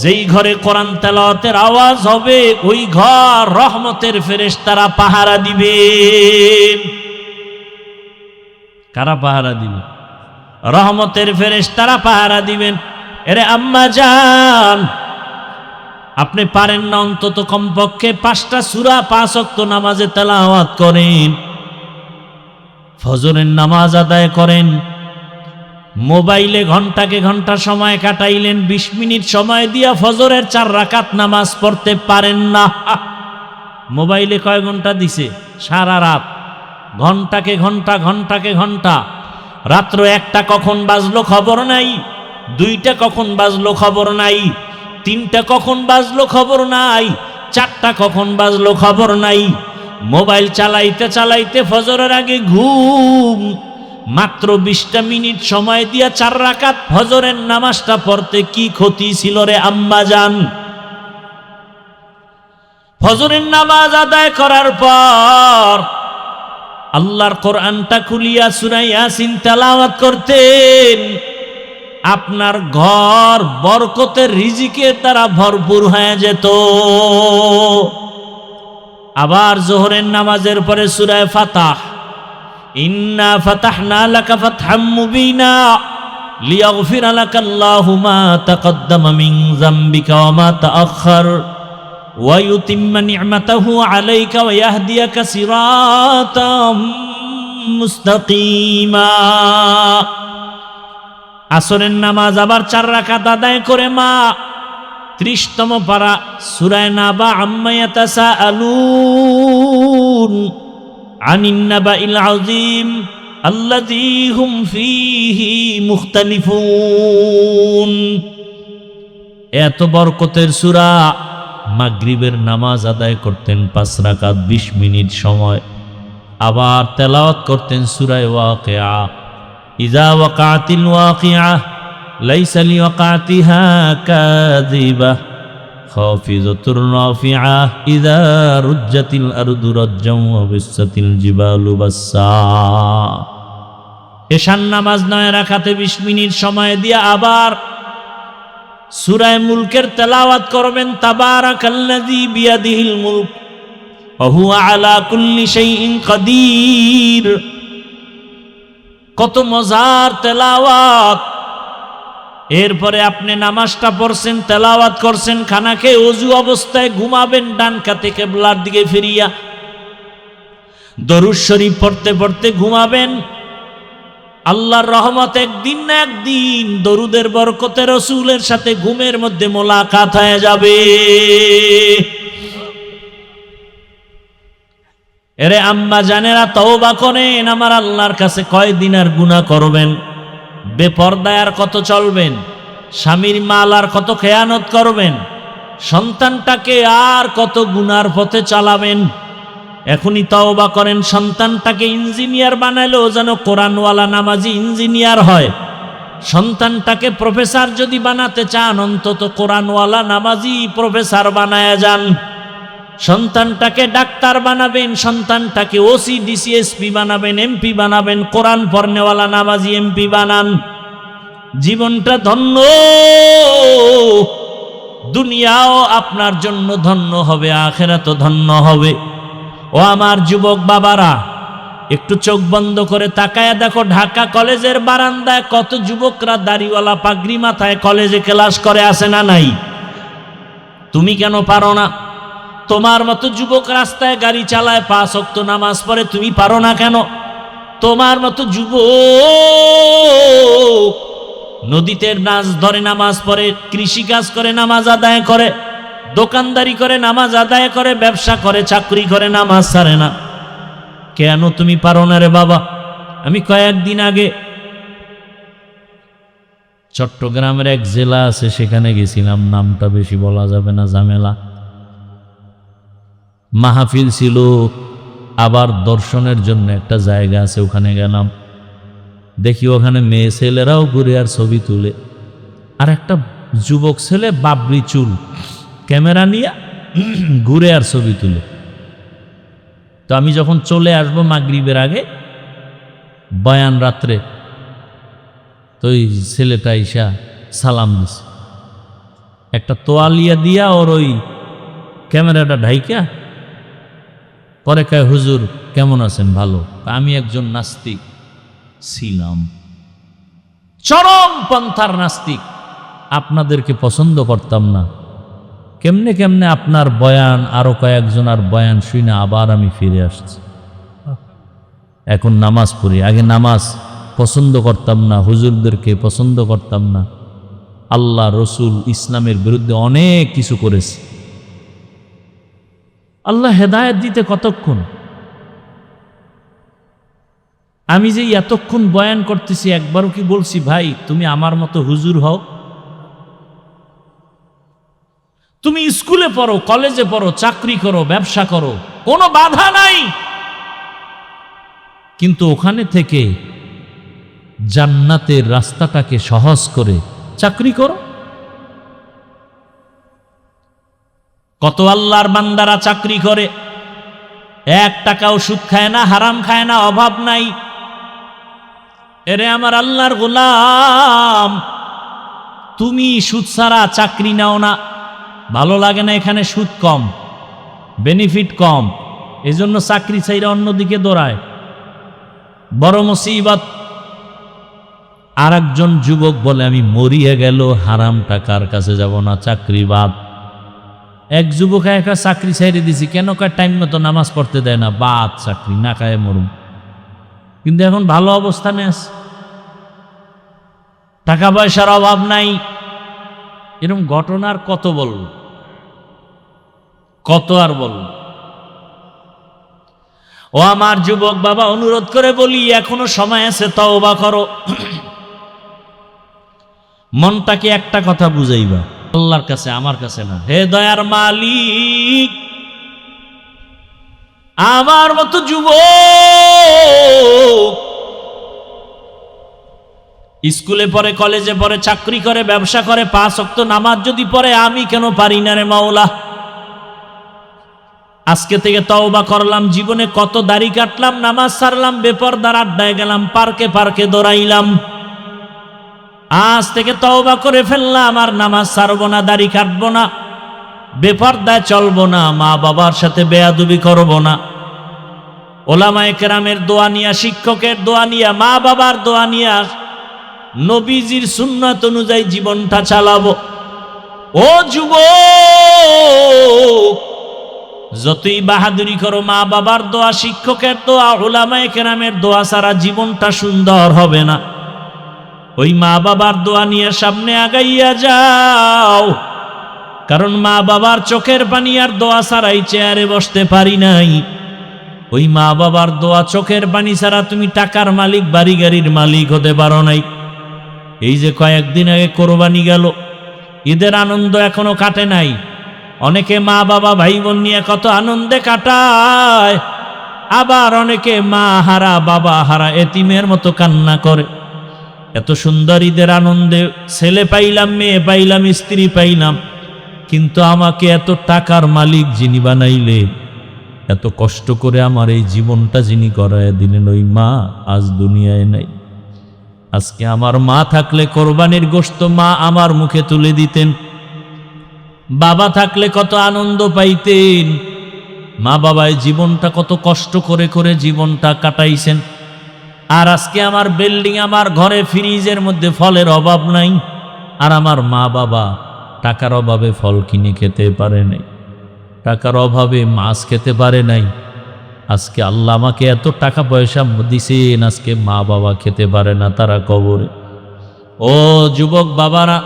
যেই ঘরে কোরআন তেলাওয়াতের আওয়াজ হবে ওই ঘর রহমতের ফেরেশতারা পাহারা দিবে। কারা পাহারা দিবে? রহমতের ফেরেশতারা পাহারা দিবেন। এরে আম্মা জান, আপনি পারেন না অন্তত কমপক্ষে 5টা সূরা 5 ওয়াক্ত নামাজে তেলাওয়াত করেন, ফজরের নামাজ আদায় করেন। মোবাইলে ঘন্টাকে ঘন্টা সময় কাটাইলেন, 20 মিনিট সময় দিয়া ফজরের 4 রাকাত নামাজ পড়তে পারেন না। মোবাইলে কয় ঘন্টা দিছে? সারা রাত। ঘন্টাকে ঘন্টা, ঘন্টাকে ঘন্টা। রাত্র 1টা কখন বাজলো খবর নাই, 2টা কখন বাজলো খবর নাই, 3টা কখন বাজলো খবর নাই, 4টা কখন বাজলো খবর নাই। মোবাইল চালাইতে চালাইতে ফজরের আগে ঘুম। মাত্র 20টা মিনিট সময় দিয়া 4 রাকাত ফজরের নামাজটা পড়তে কি ক্ষতি ছিল রে আম্মা জান? ফজরের নামাজ আদায় করার পর আল্লাহর কোরআনটা খুলিয়া সূরা ইয়াসিন তেলাওয়াত করতেন, আপনার ঘর বরকতের রিজিকের দ্বারা ভরপুর হয়ে যেত। আবার জোহরের নামাজের পরে সূরা ফাতাহ, ইন্না ফাতাহনা লাকা ফাতহাম মুবিনা লিয়াগফিরা লাকাল্লাহু মা তাকদ্দামা মিন যামবিকা ওয়া মা তাআখার ওয়া ইউতিম্মা নি'মাতাহু আলাইকা ওয়া ইয়াহদিয়াকা সিরাতাম মুস্তাকিমা। আসরের নামাজ আবার 4 রাকাত আদায় করে মা 30তম পারা সূরা নাবা আম্মা ইয়াতাসাআলুন আনিন নাবাইল আযীম আল্লাযী হুম ফীহি মুখতালিফুন। এত বরকতের সূরা। মাগরিবের নামাজ আদায় করতেন 5 রাকাত 20 মিনিট সময়, আবার তেলাওয়াত করতেন সূরা ওয়াকিয়া। ইযা ওয়াকাতিল ওয়াকিয়া লাইসা লিওয়াকাতিহা কাযিবা খাফিজাতুর রাফিআ ইযা রুজ্জাতিল আরদু রাজ্জাম ওয়া বিসাতিল জিবালু বাসসা। এশার নামাজ 9 রাকাতে 20 মিনিট সময় দিয়ে আবার সূরা মুলকের তেলাওয়াত করবেন। তাবারাকাল্লাযী বিয়াদিহিল মুলক ওয়া হুয়া আলা কুল্লি শাইইন কাদির। কত মজার তেলাওয়াত। এরপরে আপনি নামাজটা পড়ছেন, তেলাওয়াত করছেন, খানা খেয়ে ওযু অবস্থায় ঘুমাবেন ডান কাতে কিবলার দিকে ফিরিয়া। দরুদ শরীফ পড়তে পড়তে ঘুমাবেন। আল্লাহর রহমত একদিন না একদিন দরুদের বরকতে রাসূলের সাথে ঘুমের মধ্যে মোলাকাত হয়ে যাবে। এরে আম্মা জানেরা, তওবা করেন। আমার আল্লাহর কাছে কয়দিন আর গুনাহ করবেন? বেপরদায় আর কত চলবেন? স্বামীর মাল আর কত খেয়ানত করবেন? সন্তানটাকে আর কত গুনার পথে চালাবেন? এখনই তওবা করেন। সন্তানটাকে ইঞ্জিনিয়ার বানালেও যেন কোরআনওয়ালা নামাজি ইঞ্জিনিয়ার হয়। সন্তানটাকে প্রফেসর যদি বানাতে চান, অন্তত কোরআনওয়ালা নামাজি প্রফেসর বানায়া যান। সন্তানটাকে ডাক্তার বানাবেন, সন্তানটাকে ওসি ডিসিএসপি বানাবেন, এমপি বানাবেন, কোরআন পড়নেওয়ালা নামাজি এমপি বানান। জীবনটা ধন্য, দুনিয়াও আপনার জন্য ধন্য হবে, আখিরাতও ধন্য হবে। ও আমার যুবক বাবারা, একটু চোখ বন্ধ করে তাকায়া দেখো, ঢাকা কলেজের বারান্দায় কত যুবকরা দাড়িওয়ালা পাগড়ি মাথায় কলেজে ক্লাস করে, আসে না নাই? তুমি কেন পারো না? তোমার মতো যুবক রাস্তায় গাড়ি চালায়, 5 ওয়াক্ত নামাজ পড়ে, তুমি পারো না কেন? তোমার মতো যুবক নদীতে মাছ ধরে নামাজ পড়ে, কৃষিকাজ করে নামাজ আদায় করে, দোকানদারি করে নামাজ আদায় করে, ব্যবসা করে, চাকরি করে, নামাজ ছাড়ে না। কেন তুমি পারো না রে বাবা? আমি কয়েকদিন আগে চট্টগ্রামের এক জেলা আছে, সেখানে গেছিলাম, নামটা বেশি বলা যাবে না, ঝামেলা। মাহফিল ছিল, আবার দর্শনের জন্য একটা জায়গা আছে, ওখানে গেলাম। দেখি ওখানে মেয়ে ছেলেরাও ঘুরে আর ছবি তুলে, আর একটা যুবক ছেলে বাবরি চুল, ক্যামেরা নিয়ে ঘুরে আর ছবি তুলে। তো আমি যখন চলে আসবো মাগরিবের আগে, বয়ান রাত্রে, তো ওই ছেলেটা ইসা সালাম দিছে, একটা তোয়ালিয়া দিয়া ওর ওই ক্যামেরাটা ঢাইকা, পরে কয়, হুজুর কেমন আছেন? ভালো। আমি একজন নাস্তিক ছিলাম, চরম পন্থার নাস্তিক, আপনাদেরকে পছন্দ করতাম না। কেমনে কেমনে আপনার বয়ান, আরো কয়েকজনের বয়ান শুনে আবার আমি ফিরে আসছি, এখন নামাজ পড়ি। আগে নামাজ পছন্দ করতাম না, হুজুরদেরকে পছন্দ করতাম না, আল্লাহ রসুল ইসলামের বিরুদ্ধে অনেক কিছু করেছে। আল্লাহ হেদায়েত দিতে কতক্ষণ? আমি যে এতক্ষণ বয়ান করতেছি, একবারও কি বলছি ভাই তুমি আমার মতো হুজুর হও? তুমি স্কুলে পড়ো, কলেজে পড়ো, চাকরি করো, ব্যবসা করো, কোনো বাধা নাই, কিন্তু ওখানে থেকে জান্নাতের রাস্তাটাকে সহজ করে চাকরি করো। কত আল্লাহর বান্দারা চাকরি করে, 1 টাকাও সুদ খায় না, হারাম খায় না, অভাব নাই। এরে আমার আল্লাহর গোলাম, তুমি সুদ ছাড়া চাকরি নাও না, ভালো লাগে না, এখানে সুদ কম, বেনিফিট কম, এজন্য চাকরি চাইরা অন্যদিকে দৌড়ায়, বড় মুসিবত। আর একজন যুবক বলে, আমি মরিয়ে গেল হারাম টাকার কাছে যাব না, চাকরি বাদ। এক যুবক একটা চাকরি ছেড়ে দিছি, কেন? কয় টাইম মতো নামাজ পড়তে দেয় না, বাদ, চাকরি না খায় মরুম। কিন্তু এখন ভালো অবস্থানে আছে, টাকা পয়সার অভাব নাই। এরকম ঘটনার কত বলব, কত আর বলব। ও আমার যুবক বাবা, অনুরোধ করে বলি, এখনো সময় আছে, তওবা করো। মনটাকে একটা কথা বুঝাইবা, আল্লাহর কাছে, আমার কাছে না। হে দয়ার মালিক, আমার মতো যুবক স্কুলে পড়ে, কলেজে পড়ে, চাকরি করে, ব্যবসা করে, 5 ওয়াক্ত নামাজ যদি পড়ে, আমি কেন পারি না রে মাওলা? আজকে থেকে তওবা করলাম, জীবনে কত দাড়ি কাটলাম, নামাজ ছাড়লাম, বেপরদার আড্ডায় গেলাম, পার্কে পার্কে দৌড়াইলাম। আজ থেকে তওবা করে ফেললাম, আর নামাজ ছাড়বো না, দাড়ি কাটবো না, বেপরদায় চলবো না, মা বাবার সাথে বেয়াদবি করবো না। ওলামায়ে কেরামের দোয়া নিয়া, শিক্ষকের দোয়া নিয়া, মা বাবার দোয়া নিয়া, নবীজির সুন্নাত অনুযায়ী জীবনটা চালাবো। ও যুবক, যতই বাহাদুরি করো, মা বাবার দোয়া, শিক্ষকের দোয়া, উলামায়ে কেরামের দোয়া ছাড়া জীবনটা সুন্দর হবে না। ওই মা বাবার দোয়া নিয়ে সামনে আগাইয়া যাও, কারণ মা বাবার চোখের পানি আর দোয়া ছাড়াই চেয়ারে বসতে পারি নাই। ওই মা বাবার দোয়া, চোখের পানি ছাড়া তুমি টাকার মালিক, বাড়ি গাড়ির মালিক হতে পারো নাই। এই যে কয়েকদিন আগে কোরবানি গেল, ঈদের আনন্দ এখনো কাটে নাই। অনেকে মা বাবা ভাই বোন নিয়ে কত আনন্দে কাটায়, আবার অনেকে মা হারা, বাবা হারা, এতিমের মতো কান্না করে। এত সুন্দর ঈদের আনন্দে ছেলে পাইলাম, মেয়ে পাইলাম, স্ত্রী পাইলাম, কিন্তু আমাকে এত টাকার মালিক যিনি বানাইলে, এত কষ্ট করে আমার এই জীবনটা যিনি করায় দিলেন, ওই মা আজ দুনিয়ায় নাই। আজকে আমার মা থাকলে কোরবানির গোশত মা আমার মুখে তুলে দিতেন, বাবা থাকলে কত আনন্দ পাইতেন। মা বাবায় জীবনটা কত কষ্ট করে করে জীবনটা কাটাইছেন। আর আজকে আমার বিল্ডিং, আমার ঘরে ফ্রিজের মধ্যে ফলের অভাব নাই, আর আমার মা বাবা টাকার অভাবে ফল কিনে খেতে পারে নাই, টাকার অভাবে মাছ খেতে পারে নাই। আজকে আল্লাহ আমাকে এত টাকা পয়সা দিছেন, আজকে মা বাবা খেতে পারে না, তারা কবরে। ও যুবক বাবারা,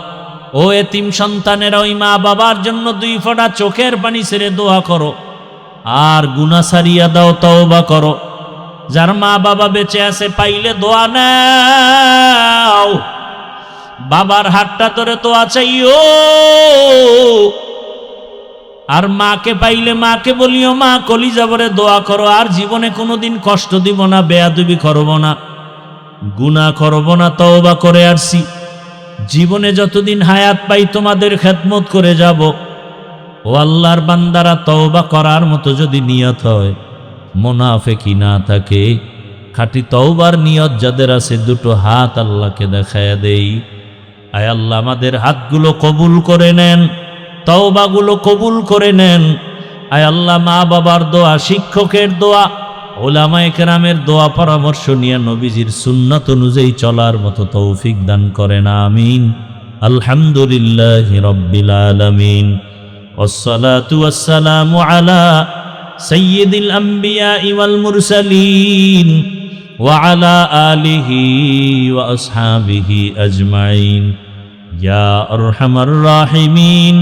ও এতিম সন্তানেরা, ওই মা বাবার জন্য 2 ফোঁটা চোখের পানি ছেড়ে দোয়া করো, আর গুনাহ সারিয়া দাও, তওবা করো। যার মা বাবা বেঁচে আছে, পাইলে দোয়া নাও, বাবার হাতটা ধরে দোয়া চাইও। আর মাকে পাইলে মাকে বলিও, মা কলিজা ভরে দোয়া করো, আর জীবনে কোনোদিন কষ্ট দিব না, বেয়াদবি করব না, গুনাহ করব না, তওবা করে আসছি। জীবনে যতদিন হায়াত পাই তোমাদের খেদমত করে যাব। ও আল্লাহর বান্দারা, তওবা করার মতো যদি নিয়ত হয়, মুনাফিকি না থাকে, খাঁটি তওবার নিয়ত যাদের আছে, 2টো হাত আল্লাহকে দেখায়া দেই। আয় আল্লাহ, আমাদের হাতগুলো কবুল করে নেন, তওবাগুলো কবুল করে নেন। আয় আল্লাহ, মা বাবার দোয়া, শিক্ষকের দোয়া, উলামায়ে কেরামের দোয়া পরামর্শ নিয়ে নবীজির সুন্নাত অনুযায়ী চলার মতো তৌফিক দান করেন, আমিন। আলহামদুলিল্লাহি রাব্বিল আলামিন, ওয়াসসালাতু ওয়াসসালামু আলা সাইয়্যিদিল আমবিয়া ওয়াল মুরসালিন ওয়া আলা আলিহি ওয়া আসহাবিহি আজমাইন, ইয়া আরহামার রাহিমিন।